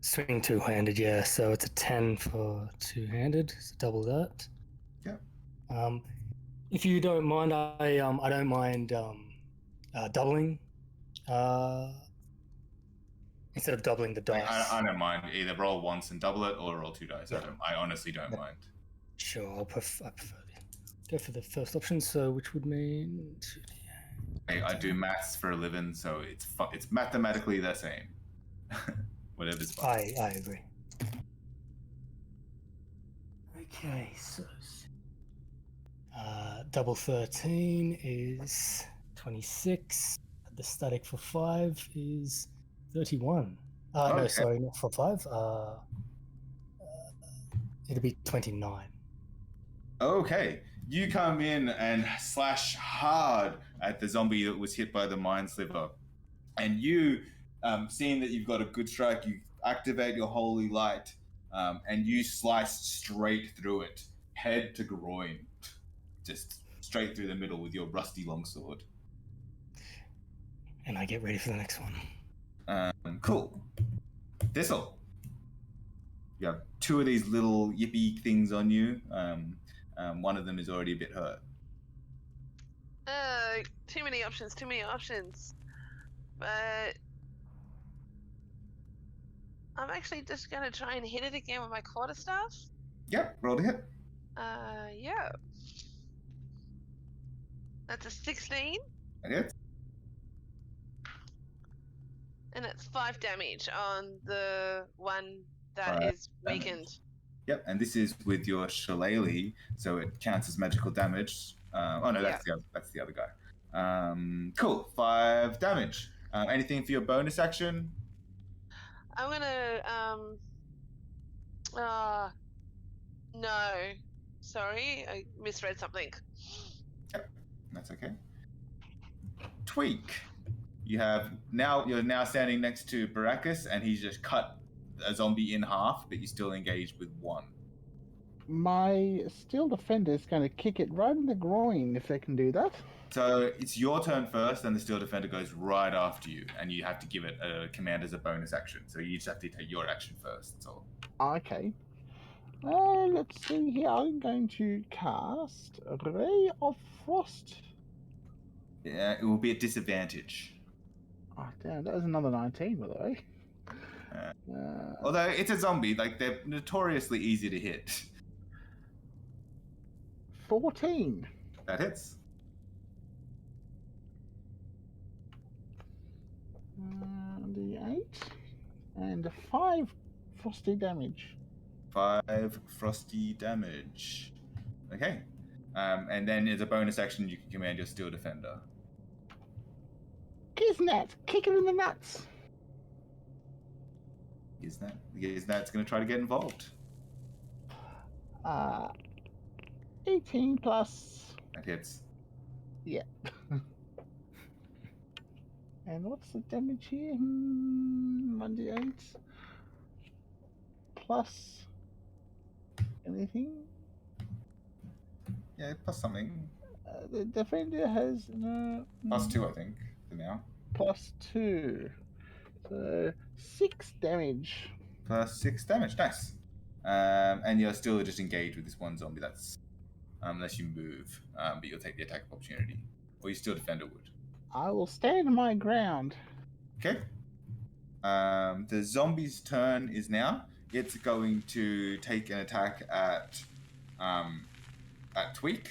Speaker 5: Swing 2-handed, yeah. So it's a 10 for 2-handed. So double that.
Speaker 1: Yeah.
Speaker 5: If you don't mind, I don't mind doubling. Instead of doubling the dice.
Speaker 1: I don't mind. Either roll once and double it, or roll 2 dice. Yeah. I honestly don't mind.
Speaker 5: Sure, I prefer go for the first option. So which would mean 2d8.
Speaker 1: I do maths for a living, so it's mathematically the same. Whatever's fine.
Speaker 5: I agree. Okay, so double 13 is 26. The static for 5 is 31.
Speaker 1: Okay.
Speaker 5: No, sorry, not for 5. It'll be 29.
Speaker 1: Okay, you come in and slash hard at the zombie that was hit by the Mind Sliver. And you, seeing that you've got a good strike, you activate your holy light, and you slice straight through it, head to groin, just straight through the middle with your rusty longsword.
Speaker 5: And I get ready for the next one.
Speaker 1: Cool. Thistle. You have 2 of these little yippy things on you. One of them is already a bit hurt.
Speaker 3: Too many options. But I'm actually just gonna try and hit it again with my quarterstaff.
Speaker 1: Yep, roll to hit.
Speaker 3: Yeah. That's a 16.
Speaker 1: That hits.
Speaker 3: And it's 5 damage on the one that is weakened.
Speaker 1: Yep, and this is with your shillelagh, so it counts as magical damage. That's the other guy. Cool, 5 damage. Anything for your bonus action?
Speaker 3: I'm gonna no. Sorry, I misread something.
Speaker 1: Yep, that's okay. Tweak. You're now standing next to Baracus, and he's just cut a zombie in half, but you're still engaged with one.
Speaker 2: My steel defender is going to kick it right in the groin if they can do that.
Speaker 1: So it's your turn first, and the steel defender goes right after you, and you have to give it a command as a bonus action. So you just have to take your action first. That's all.
Speaker 2: Okay. Let's see here. I'm going to cast a Ray of Frost.
Speaker 1: Yeah, it will be at disadvantage.
Speaker 2: Oh, damn, that was another 19, by the way.
Speaker 1: Although it's a zombie, like they're notoriously easy to hit.
Speaker 2: 14.
Speaker 1: That hits.
Speaker 2: The 8 and 5 frosty damage.
Speaker 1: 5 frosty damage. Okay. And then as a bonus action, you can command your steel defender.
Speaker 2: Giznat, kick it in the nuts.
Speaker 1: Giznat's going to try to get involved.
Speaker 2: 18 plus.
Speaker 1: That hits.
Speaker 2: Yeah. And what's the damage here? 1d8 plus anything?
Speaker 1: Yeah, plus something.
Speaker 2: The defender has
Speaker 1: Plus 2, I think, for now.
Speaker 2: plus 2. So 6 damage.
Speaker 1: Plus 6 damage. Nice. And you're still just engaged with this one zombie. That's unless you move, but you'll take the attack of opportunity, or your steel defender would.
Speaker 2: I will stand my ground.
Speaker 1: Okay. The zombie's turn is now. It's going to take an attack at Tweak,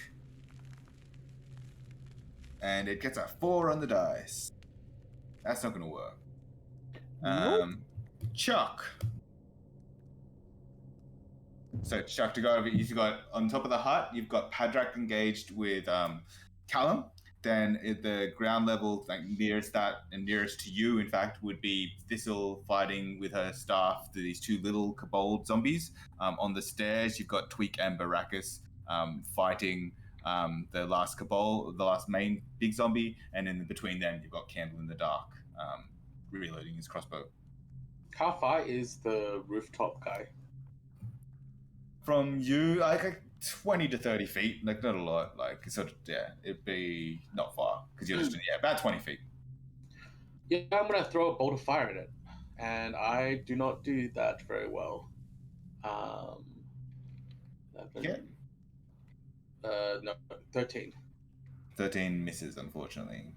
Speaker 1: and it gets a 4 on the dice. That's not going to work.
Speaker 2: Nope.
Speaker 1: Chuck. So Chuck, to go over, you've got on top of the hut, you've got Padrak engaged with Callum. Then at the ground level, like nearest that and nearest to you, in fact, would be Thistle fighting with her staff these 2 little kobold zombies. On the stairs, you've got Tweak and Baracus fighting the last kobold, the last main big zombie, and in between them, you've got Candle in the Dark reloading his crossbow.
Speaker 6: How far is the rooftop guy?
Speaker 1: From you, like 20 to 30 feet, like not a lot, like sort of, yeah, it'd be not far because you're just about 20 feet.
Speaker 6: Yeah, I'm gonna throw a bolt of fire at it, and I do not do that very well. 11, no, 13.
Speaker 1: 13 misses, unfortunately.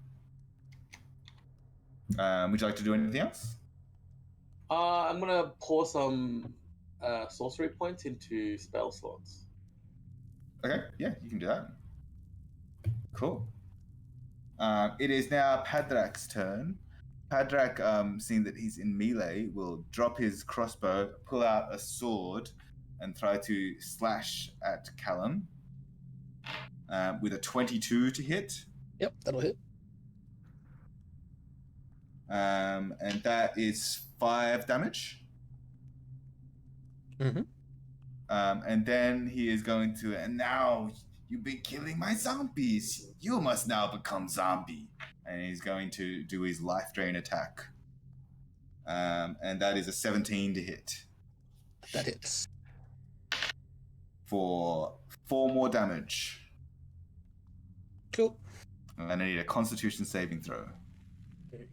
Speaker 1: Would you like to do anything else?
Speaker 6: I'm gonna pour some sorcery points into spell slots.
Speaker 1: Okay, yeah, you can do that. Cool. It is now Padrak's turn. Padrak, seeing that he's in melee, will drop his crossbow, pull out a sword, and try to slash at Callum with a 22 to hit.
Speaker 4: Yep, that'll hit.
Speaker 1: And that is 5 damage.
Speaker 4: Mm-hmm.
Speaker 1: And then he is going to, and now you've been killing my zombies. You must now become zombie. And he's going to do his life drain attack. And that is a 17 to hit.
Speaker 4: That hits.
Speaker 1: For 4 more damage.
Speaker 4: Cool.
Speaker 1: And I need a Constitution saving throw.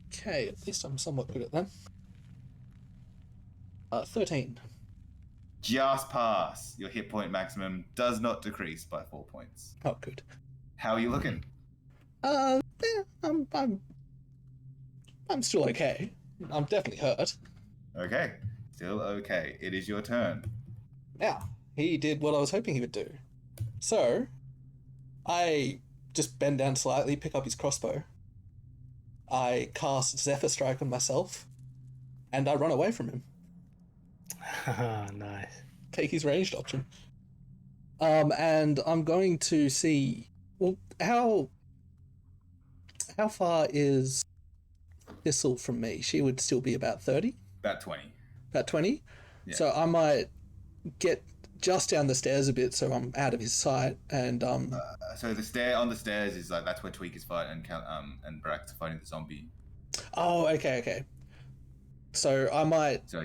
Speaker 4: Okay, at least I'm somewhat good at them. 13.
Speaker 1: Just pass. Your hit point maximum does not decrease by 4 points.
Speaker 4: Oh, good.
Speaker 1: How are you looking?
Speaker 4: Yeah, I'm still okay. I'm definitely hurt.
Speaker 1: Okay. Still okay. It is your turn.
Speaker 4: Now, he did what I was hoping he would do. So, I just bend down slightly, pick up his crossbow. I cast Zephyr Strike on myself, and I run away from him.
Speaker 5: Nice.
Speaker 4: take his ranged option. And I'm going to see. Well, how far is Thistle from me? She would still be about 30.
Speaker 1: About 20.
Speaker 4: About 20.
Speaker 1: Yeah.
Speaker 4: So I might get just down the stairs a bit, so I'm out of his sight. And
Speaker 1: So on the stairs is like that's where Tweak is fighting and Brax are fighting the zombie.
Speaker 4: Oh, okay. So I might.
Speaker 1: So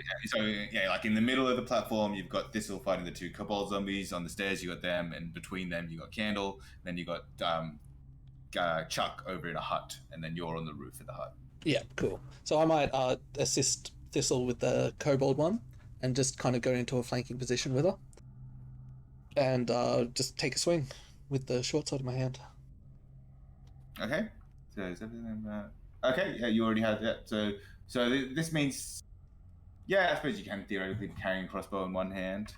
Speaker 1: like in the middle of the platform, you've got Thistle fighting the two kobold zombies. On the stairs, you got them, and between them, you got Candle. Then you got Chuck over in a hut, and then you're on the roof of the hut.
Speaker 4: Yeah, cool. So I might assist Thistle with the kobold one, and just kind of go into a flanking position with her, and just take a swing with the short sword in my hand.
Speaker 1: Okay. So is everything okay? Yeah, you already had that. So this means, yeah, I suppose you can theoretically be carrying a crossbow in one hand.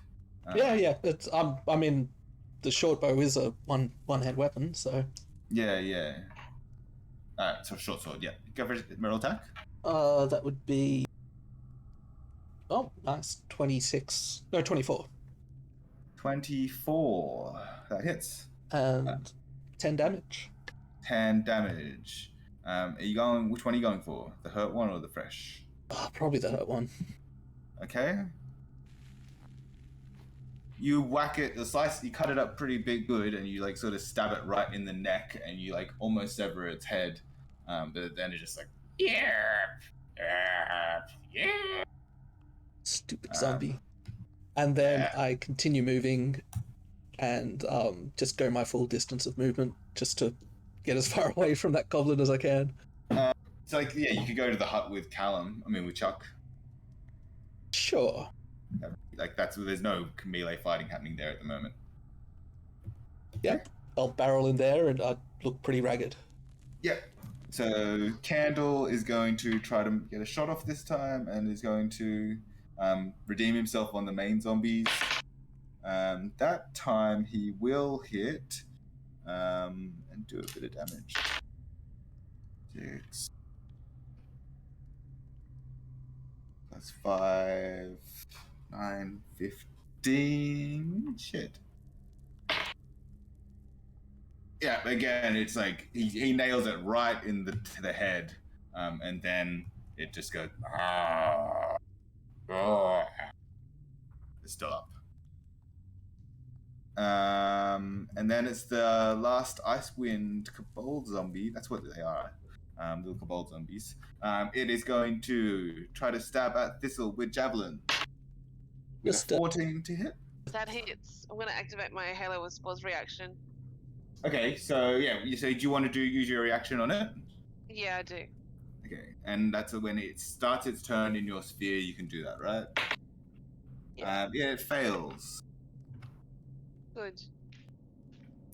Speaker 4: Yeah. It's I mean, the short bow is a one hand weapon, so.
Speaker 1: Yeah. So short sword. Yeah. Go for middle attack.
Speaker 4: That would be. Oh, nice. 26. No, 24.
Speaker 1: 24. That hits.
Speaker 4: And 10 damage.
Speaker 1: 10 damage. Are you going? Which one are you going for? The hurt one or the fresh?
Speaker 4: Probably the hurt one.
Speaker 1: Okay. You whack it, the slice. You cut it up pretty big, good, and you like sort of stab it right in the neck, and you like almost sever its head. But then it's just like yeah.
Speaker 4: Stupid zombie. And then I continue moving, and just go my full distance of movement, just to get as far away from that goblin as I can.
Speaker 1: So like you could go to the hut with with Chuck.
Speaker 4: Sure.
Speaker 1: Like there's no melee fighting happening there at the moment.
Speaker 4: Yeah, I'll barrel in there and I look pretty ragged.
Speaker 1: Yeah. So Candle is going to try to get a shot off this time, and is going to redeem himself on the main zombies. That time he will hit and do a bit of damage. 6 plus 5, 9, 15. Shit. Yeah, again, it's like he nails it right in to the head, and then it just goes. It's still up. And then it's the last Icewind Kobold zombie. That's what they are. Little kobold zombies. It is going to try to stab at Thistle with javelin. With a 14 to hit.
Speaker 3: That hits. I'm going to activate my Halo with Spores reaction.
Speaker 1: Okay, so yeah, you say, do you want to use your reaction on it?
Speaker 3: Yeah, I do.
Speaker 1: Okay, and that's when it starts its turn in your sphere, you can do that, right?
Speaker 3: Yeah.
Speaker 1: It fails.
Speaker 3: Good.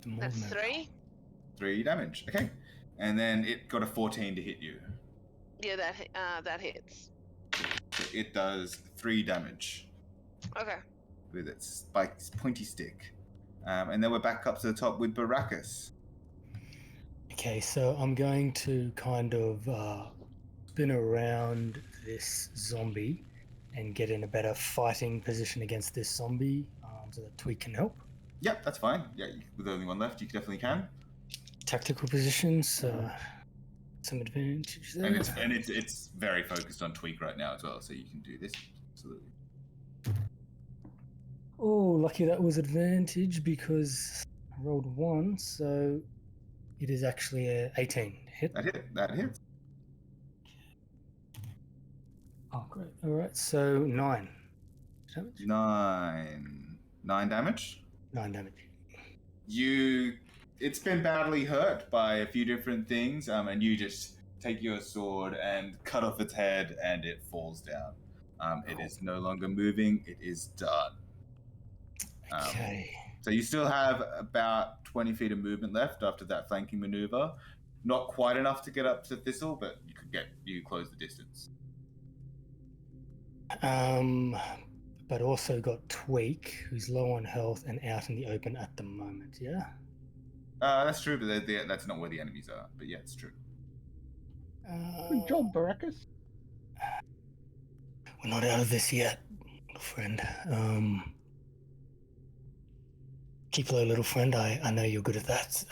Speaker 3: That's 3.
Speaker 1: 3 damage. Okay, and then it got a 14 to hit you.
Speaker 3: Yeah, that hits.
Speaker 1: So it does 3 damage.
Speaker 3: Okay.
Speaker 1: With its pointy stick. And then we're back up to the top with Baracus.
Speaker 5: Okay, so I'm going to kind of spin around this zombie and get in a better fighting position against this zombie so that Tweak can help.
Speaker 1: Yep, that's fine. Yeah, with only one left, you definitely can.
Speaker 5: Tactical positions, some advantage there.
Speaker 1: And it's very focused on Tweak right now as well, so you can do this. Absolutely.
Speaker 5: Oh, lucky that was advantage because I rolled 1, so it is actually a 18 hit.
Speaker 1: That hits.
Speaker 5: Oh, great. All right, so 9 damage.
Speaker 1: 9 damage.
Speaker 5: 9 damage.
Speaker 1: It's been badly hurt by a few different things, and you just take your sword and cut off its head, and it falls down. It is no longer moving. It is done.
Speaker 5: Okay.
Speaker 1: So you still have about 20 feet of movement left after that flanking maneuver. Not quite enough to get up to Thistle, but you close the distance.
Speaker 5: But also got Tweak, who's low on health and out in the open at the moment, yeah?
Speaker 1: That's true, but that's not where the enemies are. But yeah, it's true.
Speaker 2: Good job, Baracus.
Speaker 5: We're not out of this yet, friend. Keep low, little friend. I know you're good at that.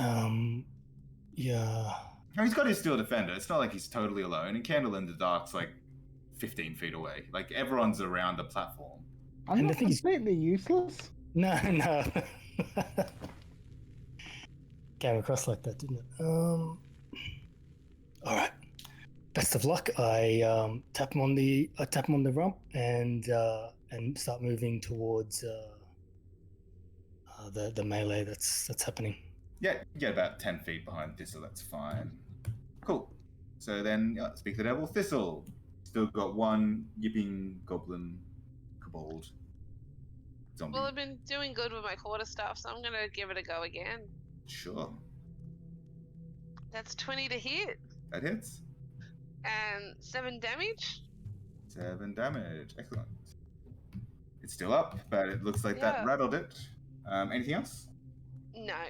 Speaker 5: Yeah.
Speaker 1: No, he's got his steel defender. It's not like he's totally alone. And Candle in the Dark's like 15 feet away. Like everyone's around the platform.
Speaker 2: I'm
Speaker 5: And
Speaker 2: not
Speaker 5: the thing is-
Speaker 2: completely useless.
Speaker 5: No. Came across like that, didn't it? All right. Best of luck. I tap him on the rump and start moving towards the melee that's happening.
Speaker 1: Yeah, you get about 10 feet behind Thistle. That's fine. Cool. So then, speak the devil, Thistle. Still got one yipping goblin kobold zombie.
Speaker 3: Well, I've been doing good with my quarterstaff, so I'm gonna give it a go again.
Speaker 1: Sure.
Speaker 3: That's 20 to hit
Speaker 1: That hits.
Speaker 3: and 7 damage.
Speaker 1: 7 damage. Excellent. It's still up, but it looks like that
Speaker 3: Yeah.
Speaker 1: rattled it. Anything else?
Speaker 3: No.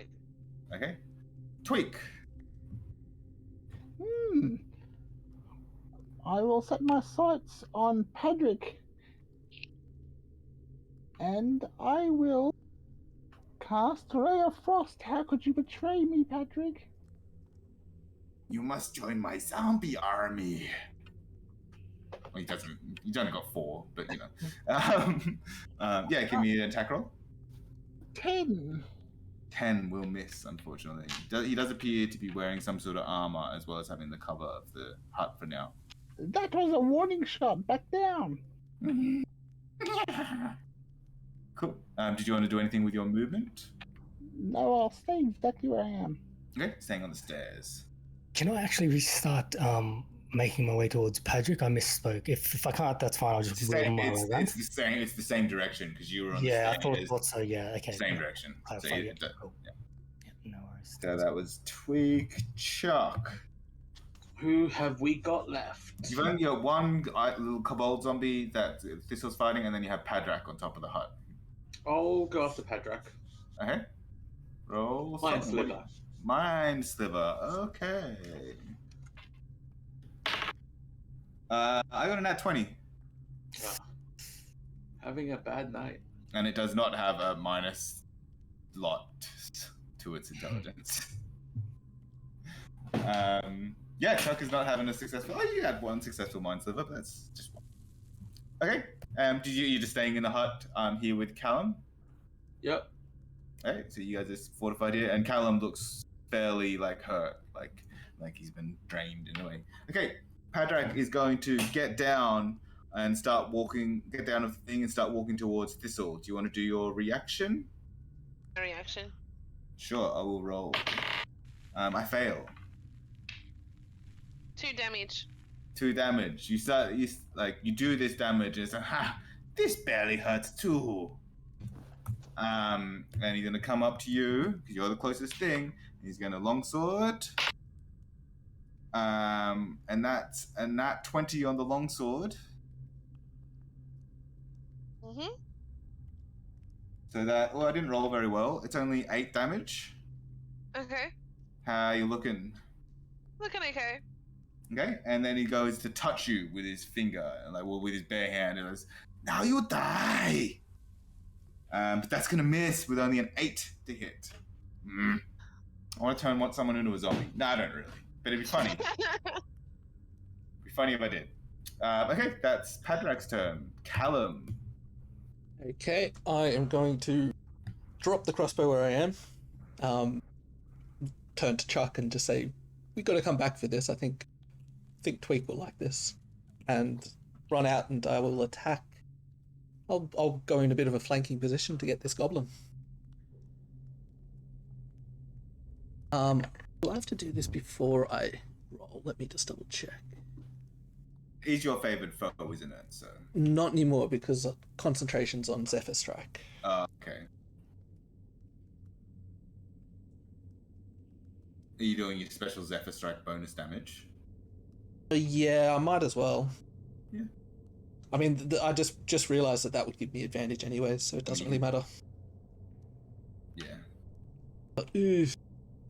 Speaker 1: Okay. Tweak.
Speaker 2: I will set my sights on Padrick. And I will cast Ray of Frost. How could you betray me, Padrick?
Speaker 1: You must join my zombie army. Well, he doesn't. He's only got 4, but you know. Yeah, give me an attack roll.
Speaker 2: 10.
Speaker 1: 10 will miss, unfortunately. He does appear to be wearing some sort of armor as well as having the cover of the hut for now.
Speaker 2: That was a warning shot. Back down.
Speaker 1: Cool. Did you want to do anything with your movement?
Speaker 2: No, I'll stay exactly where I am.
Speaker 1: Okay, staying on the stairs.
Speaker 5: Can I actually restart making my way towards Padrick? I misspoke. If I can't, that's fine. I'll just wheel my way around.
Speaker 1: It's the same direction because you were on the
Speaker 5: Yeah, I
Speaker 1: stairs.
Speaker 5: thought so. Yeah, okay.
Speaker 1: Same direction. So,
Speaker 5: Clarify,
Speaker 1: you-
Speaker 5: yeah, cool. Yeah, no worries.
Speaker 1: so that was Tweak, Chuck.
Speaker 6: Who have we got left?
Speaker 1: You've only got one little kobold zombie that Thistle's fighting, and then you have Padrak on top of the hut.
Speaker 6: I'll go after Padrak.
Speaker 1: Okay. Roll.
Speaker 6: Mind
Speaker 1: something.
Speaker 6: Sliver.
Speaker 1: Mind Sliver. Okay. I got a nat 20,
Speaker 6: Ah, having a bad night.
Speaker 1: and it does not have a minus lot to its intelligence. Yeah, Chuck is not having a successful. Oh, you had one successful Mind Sliver, but that's just one. Okay. You're just staying in the hut here with Callum?
Speaker 6: Yep.
Speaker 1: Okay, so you guys are fortified here, and Callum looks fairly like hurt, like he's been drained in a way. Okay, Padrak is going to get down and start walking, get down of the thing and start walking towards Thistle. Do you want to do your reaction?
Speaker 3: Reaction.
Speaker 1: Sure, I will roll. I fail.
Speaker 3: 2 damage.
Speaker 1: 2 damage. You do this damage, and it's like, ha! This barely hurts too. And he's gonna come up to you because you're the closest thing. He's gonna longsword. And that's a nat 20 on the longsword.
Speaker 3: Mhm.
Speaker 1: So I didn't roll very well. It's only 8 damage.
Speaker 3: Okay.
Speaker 1: How you looking?
Speaker 3: Looking okay.
Speaker 1: Okay, and then he goes to touch you with his finger, with his bare hand, and goes, "Now you die." But that's gonna miss with only an 8 to hit. I want to turn someone into a zombie. No, I don't really, but it'd be funny. It'd be funny if I did. Okay, that's Padrak's turn. Callum.
Speaker 4: Okay, I am going to drop the crossbow where I am, turn to Chuck and just say, "We got to come back for this. I think Tweak will like this," and run out, and I will attack. I'll go in a bit of a flanking position to get this goblin. Will I have to do this before I roll? Let me just double check.
Speaker 1: He's your favorite foe, isn't it? So.
Speaker 4: Not anymore because concentration's on Zephyr Strike.
Speaker 1: Okay. Are you doing your special Zephyr Strike bonus damage?
Speaker 4: Yeah, I might as well.
Speaker 1: Yeah.
Speaker 4: I mean, I just realised that would give me advantage anyway, so it doesn't really matter.
Speaker 1: Yeah.
Speaker 4: But, oof,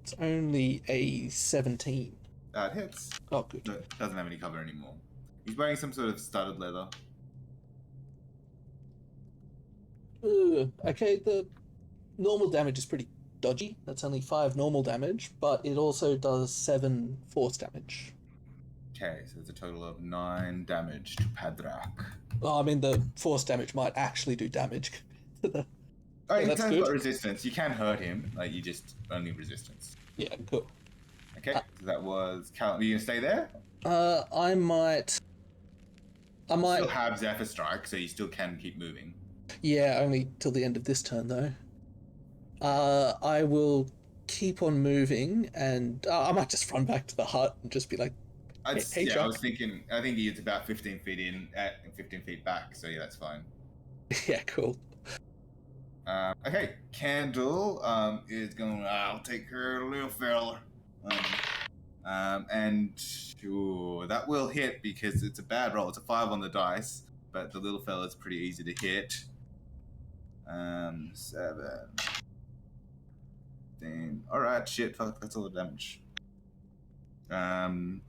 Speaker 4: it's only a 17.
Speaker 1: That hits.
Speaker 4: Oh, good.
Speaker 1: No, doesn't have any cover anymore. He's wearing some sort of studded leather.
Speaker 4: Okay, normal damage is pretty dodgy. That's only 5 normal damage, but it also does 7 force damage.
Speaker 1: Okay, so it's a total of 9 damage to Padrak.
Speaker 4: Well, I mean, the force damage might actually do damage.
Speaker 1: Oh,
Speaker 4: that's
Speaker 1: he's
Speaker 4: good.
Speaker 1: got resistance. You can hurt him. Like, you just only resistance.
Speaker 4: Yeah, cool.
Speaker 1: Okay, so that was... Are you going to stay there?
Speaker 4: I might...
Speaker 1: You still have Zephyr Strike, so you still can keep moving.
Speaker 4: Yeah, only till the end of this turn, though. I will keep on moving, and I might just run back to the hut and just be like, hey, Chuck.
Speaker 1: I was thinking... I think he's about 15 feet in and 15 feet back, so yeah, that's fine.
Speaker 4: Yeah, cool.
Speaker 1: Okay, Candle is going... I'll take care of the little fella. And that will hit because it's a bad roll. It's a 5 on the dice, but the little fella's pretty easy to hit. 7. 15. Alright, shit, fuck, that's all the damage. That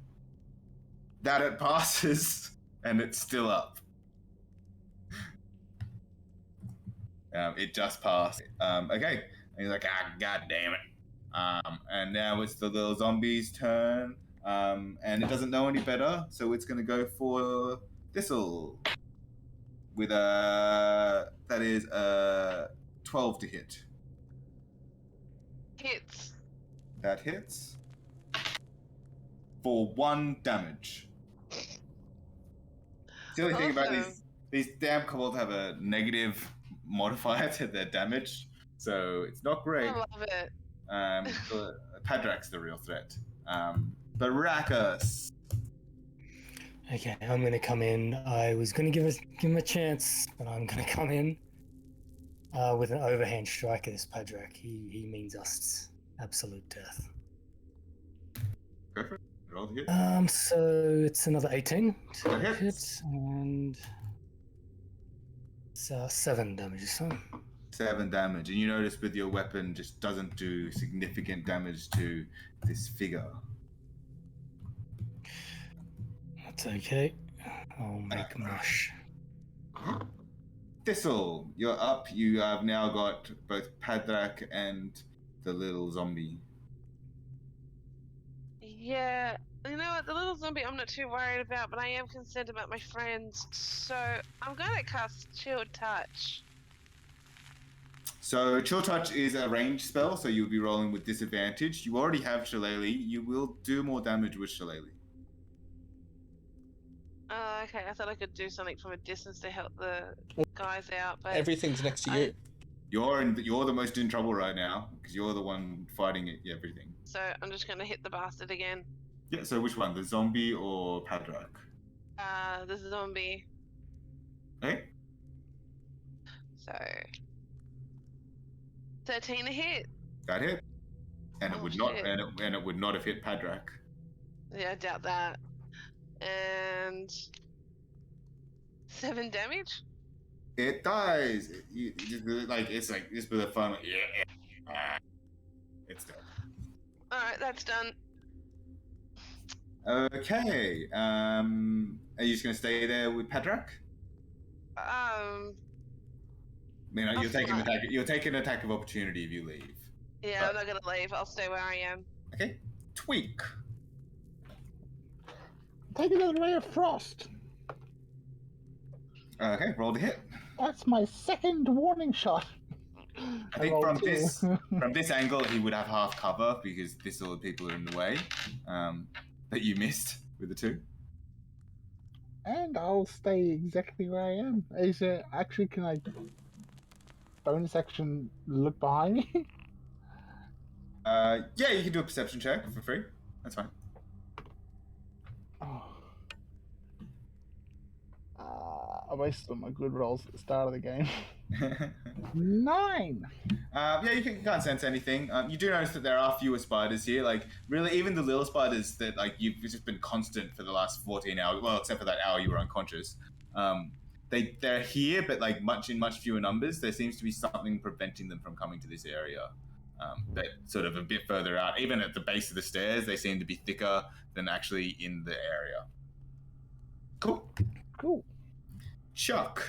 Speaker 1: it passes, and it's still up. It just passed. Okay, and he's like, god damn it. And now it's the little zombie's turn. And it doesn't know any better, so it's going to go for Thistle. With that is a 12 to hit.
Speaker 3: Hits.
Speaker 1: That hits. For 1 damage. The only thing about these damn kobolds have a negative modifier to their damage, so it's not great.
Speaker 3: I love it.
Speaker 1: Padrak's the real threat. But Rakus.
Speaker 5: Okay, I'm gonna come in. I was gonna give him a chance, but I'm gonna come in with an overhand strike at this Padrak. He means us absolute death.
Speaker 1: Go for it. Roll the hit.
Speaker 5: So it's another 18 to
Speaker 1: That hits.
Speaker 5: hit, and it's 7 damage this time.
Speaker 1: 7 damage, and you notice with your weapon just doesn't do significant damage to this figure.
Speaker 5: That's okay. I'll make mush.
Speaker 1: Thistle, you're up. You have now got both Padrak and the little zombie.
Speaker 3: Yeah, you know what? The little zombie I'm not too worried about, but I am concerned about my friends. So I'm gonna cast Chill Touch.
Speaker 1: So Chill Touch is a ranged spell, so you'll be rolling with disadvantage. You already have Shillelagh. You will do more damage with Shillelagh.
Speaker 3: Okay, I thought I could do something from a distance to help the guys out, but
Speaker 4: Everything's next to you.
Speaker 1: You're the most in trouble right now because you're the one fighting everything.
Speaker 3: So I'm just gonna hit the bastard again.
Speaker 1: Yeah. So which one, the zombie or Padrak?
Speaker 3: The zombie.
Speaker 1: Okay.
Speaker 3: So 13 to hit.
Speaker 1: That hit. And it
Speaker 3: Oh,
Speaker 1: would not,
Speaker 3: shit.
Speaker 1: and it would not have hit Padrak.
Speaker 3: Yeah, I doubt that. And 7 damage.
Speaker 1: It dies. It's just with a fun. It's dead.
Speaker 3: All right, that's done.
Speaker 1: Okay. Are you just gonna stay there with Padrak?
Speaker 3: Um,
Speaker 1: I mean,
Speaker 3: I'll
Speaker 1: you'll take an
Speaker 3: fly.
Speaker 1: attack. You'll take an attack of opportunity if you leave.
Speaker 3: yeah, I'm not gonna leave. I'll stay where I am.
Speaker 1: Okay. Tweak.
Speaker 2: Take another ray of frost.
Speaker 1: Okay. Roll to hit.
Speaker 2: That's my second warning shot.
Speaker 1: I think
Speaker 2: rolled
Speaker 1: from
Speaker 2: 2.
Speaker 1: this angle, he would have half cover because this all the people are in the way. But you missed with the 2.
Speaker 2: And I'll stay exactly where I am. Is it actually? Can I bonus action look behind me?
Speaker 1: Yeah, you can do a perception check for free. That's fine.
Speaker 2: Oh. I wasted all my good rolls at the start of the game. 9.
Speaker 1: Yeah, you can't sense anything. You do notice that there are fewer spiders here. Like, really, even the little spiders that, like, you've just been constant for the last 14 hours. Well, except for that hour you were unconscious. They're here, but, like, in much fewer numbers. There seems to be something preventing them from coming to this area. But sort of a bit further out, even at the base of the stairs, they seem to be thicker than actually in the area. Cool.
Speaker 2: Cool.
Speaker 1: Chuck.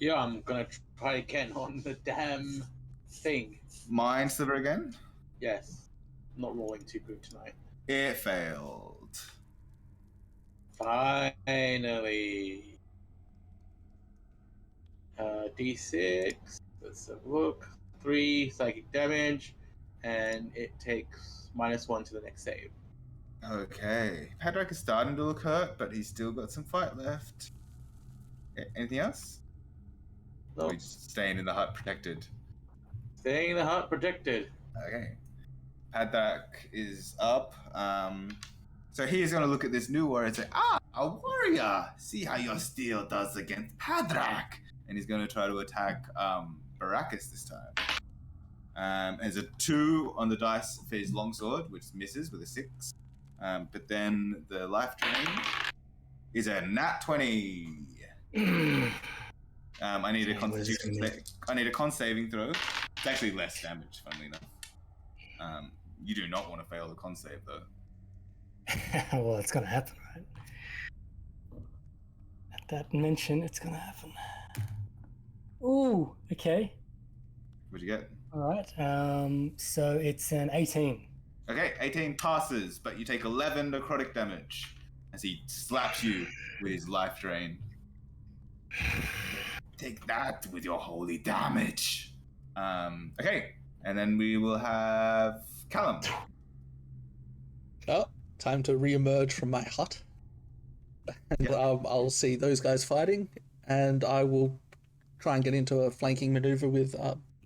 Speaker 6: Yeah, I'm gonna try again on the damn thing.
Speaker 1: Mind sliver again.
Speaker 6: Yes. I'm not rolling too good tonight.
Speaker 1: It failed.
Speaker 6: Finally. D6. Let's have a look. 3 psychic damage, and it takes -1 to the next save.
Speaker 1: Okay. Padraig is starting to look hurt, but he's still got some fight left. Anything else? Or
Speaker 6: Nope.
Speaker 1: are you just staying in the hut protected?
Speaker 6: Staying in the hut protected.
Speaker 1: Okay. Padraig is up. So he's going to look at this new warrior and say, a warrior! See how your steel does against Padraig! And he's going to try to attack Baracus this time. There's a 2 on the dice for his longsword, which misses with a 6. But then the life drain is a nat 20. I need a constitution. I need a con saving throw. It's actually less damage, funnily enough. You do not want to fail the con save, though.
Speaker 5: Well, it's gonna happen, right? At that mention, it's gonna happen. Ooh, okay.
Speaker 1: What'd you get?
Speaker 5: All right. So it's an 18.
Speaker 1: Okay, 18 passes, but you take 11 necrotic damage as he slaps you with his life drain. Take that with your holy damage. Okay, and then we will have Callum.
Speaker 4: Oh, time to re-emerge from my hut. And
Speaker 1: Yeah.
Speaker 4: I'll see those guys fighting, and I will try and get into a flanking maneuver with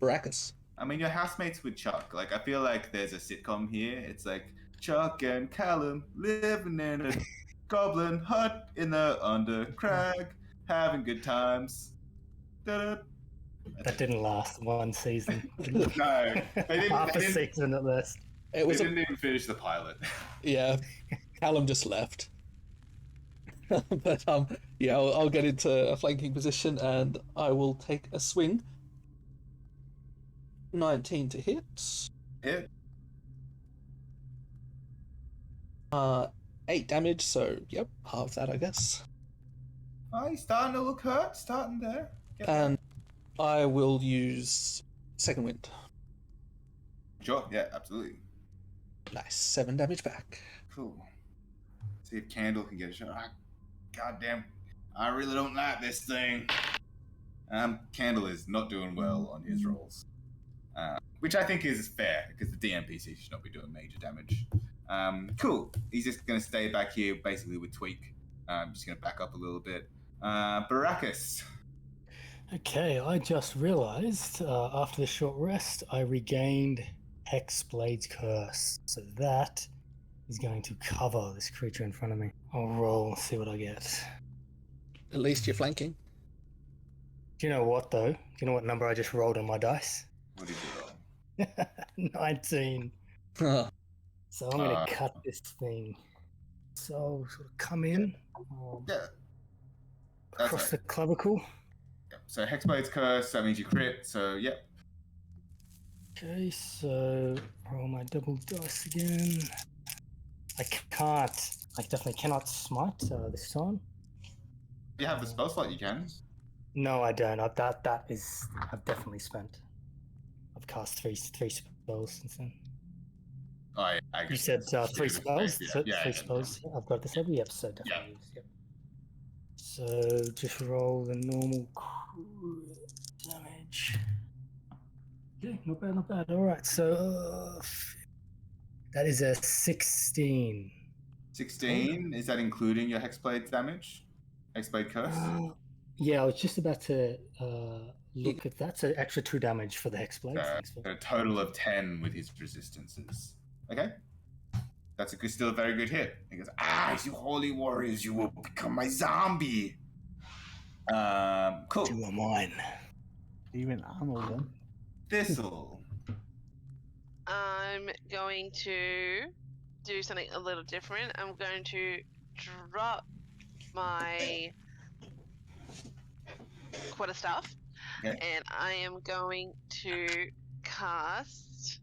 Speaker 4: Baracus.
Speaker 1: I mean, you're housemates with Chuck. Like, I feel like there's a sitcom here. It's like Chuck and Callum living in a goblin hut in the under crag, having good times. Da-da.
Speaker 5: That didn't last one season.
Speaker 1: No, they didn't.
Speaker 5: Half
Speaker 1: They
Speaker 5: a
Speaker 1: didn't,
Speaker 5: season at least.
Speaker 4: It was
Speaker 1: they didn't even finish the pilot.
Speaker 4: yeah, Callum just left. But yeah, I'll get into a flanking position and I will take a swing. 19 to hit.
Speaker 1: Hit.
Speaker 4: 8 damage, so yep, half that I guess.
Speaker 1: Oh, he's starting to look hurt. Starting there. Get
Speaker 4: And I will use second wind.
Speaker 1: Sure. Yeah, absolutely.
Speaker 4: Nice, 7 damage back.
Speaker 1: Cool. See if Candle can get a shot. Goddamn, I really don't like this thing. Candle is not doing well on his rolls, which I think is fair because the DMPC should not be doing major damage. Cool. He's just going to stay back here, basically with Tweak. Just going to back up a little bit. Baracus.
Speaker 5: Okay, I just realized after the short rest, I regained Hexblade's Curse. So that is going to cover this creature in front of me. I'll roll, see what I get.
Speaker 4: At least you're flanking.
Speaker 5: Do you know what, though? Do you know what number I just rolled on my dice?
Speaker 1: What did you roll?
Speaker 5: 19.
Speaker 4: Oh,
Speaker 5: So I'm going to cut this thing. So sort of come in
Speaker 1: Yeah. That's
Speaker 5: across
Speaker 1: right.
Speaker 5: the clavicle.
Speaker 1: Yep. So Hexblade's Curse, that means you crit, so yep.
Speaker 5: Okay, so roll my double dice again. I definitely cannot smite this time.
Speaker 1: If you have the spell slot, you can.
Speaker 5: No, I don't. I've definitely spent. I've cast three spells since then.
Speaker 1: I
Speaker 5: You
Speaker 1: guess
Speaker 5: said
Speaker 1: it's
Speaker 5: 3
Speaker 1: stupid,
Speaker 5: spells?
Speaker 1: yeah.
Speaker 5: So
Speaker 1: Yeah,
Speaker 5: 3
Speaker 1: yeah,
Speaker 5: spells. Yeah. I've got this every episode, definitely.
Speaker 1: Yeah.
Speaker 5: Yep. So just roll the normal damage. Okay, not bad, not bad. All right, so that is a 16.
Speaker 1: 16, is that including your Hexblade damage? Hexblade Curse?
Speaker 5: Yeah, I was just about to look at that. So extra 2 damage for the Hexblade. Thanks for
Speaker 1: A total of 10 with his resistances. Okay. That's still a very good hit. He goes, you holy warriors, you will become my zombie. Cool.
Speaker 5: You are mine.
Speaker 2: Even Arnold then.
Speaker 1: Thistle.
Speaker 3: I'm going to do something a little different. I'm going to drop my quarterstaff,
Speaker 1: Okay.
Speaker 3: and I am going to cast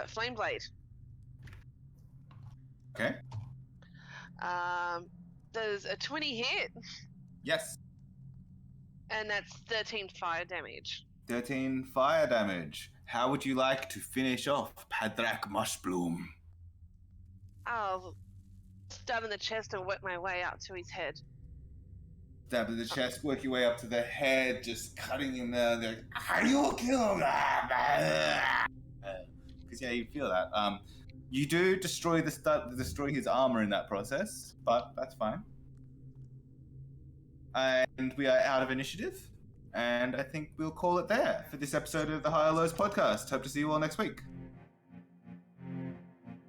Speaker 3: Flame Blade.
Speaker 1: Okay.
Speaker 3: Does a 20 hit?
Speaker 1: Yes.
Speaker 3: And that's 13 fire damage.
Speaker 1: 13 fire damage. How would you like to finish off Padrak Mushbloom?
Speaker 3: I'll stab in the chest and work my way up to his head.
Speaker 1: Stab to the chest, work your way up to the head, just cutting in there. They're like, "How you kill him?" Because yeah, you feel that. You do destroy destroy his armor in that process, but that's fine. And we are out of initiative, and I think we'll call it there for this episode of the Higher Lows podcast. Hope to see you all next week.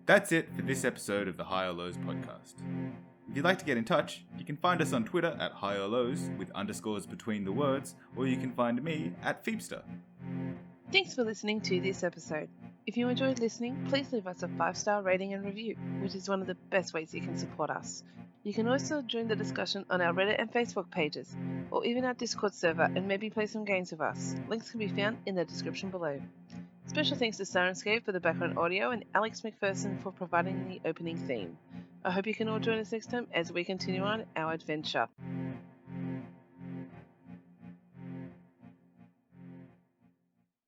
Speaker 1: That's it for this episode of the Higher Lows podcast. If you'd like to get in touch, you can find us on Twitter at Higher Lows with underscores between the words, or you can find me at Phoebster.
Speaker 3: Thanks for listening to this episode. If you enjoyed listening, please leave us a 5-star rating and review, which is one of the best ways you can support us. You can also join the discussion on our Reddit and Facebook pages, or even our Discord server, and maybe play some games with us. Links can be found in the description below. Special thanks to Sirenscape for the background audio and Alex McPherson for providing the opening theme. I hope you can all join us next time as we continue on our adventure.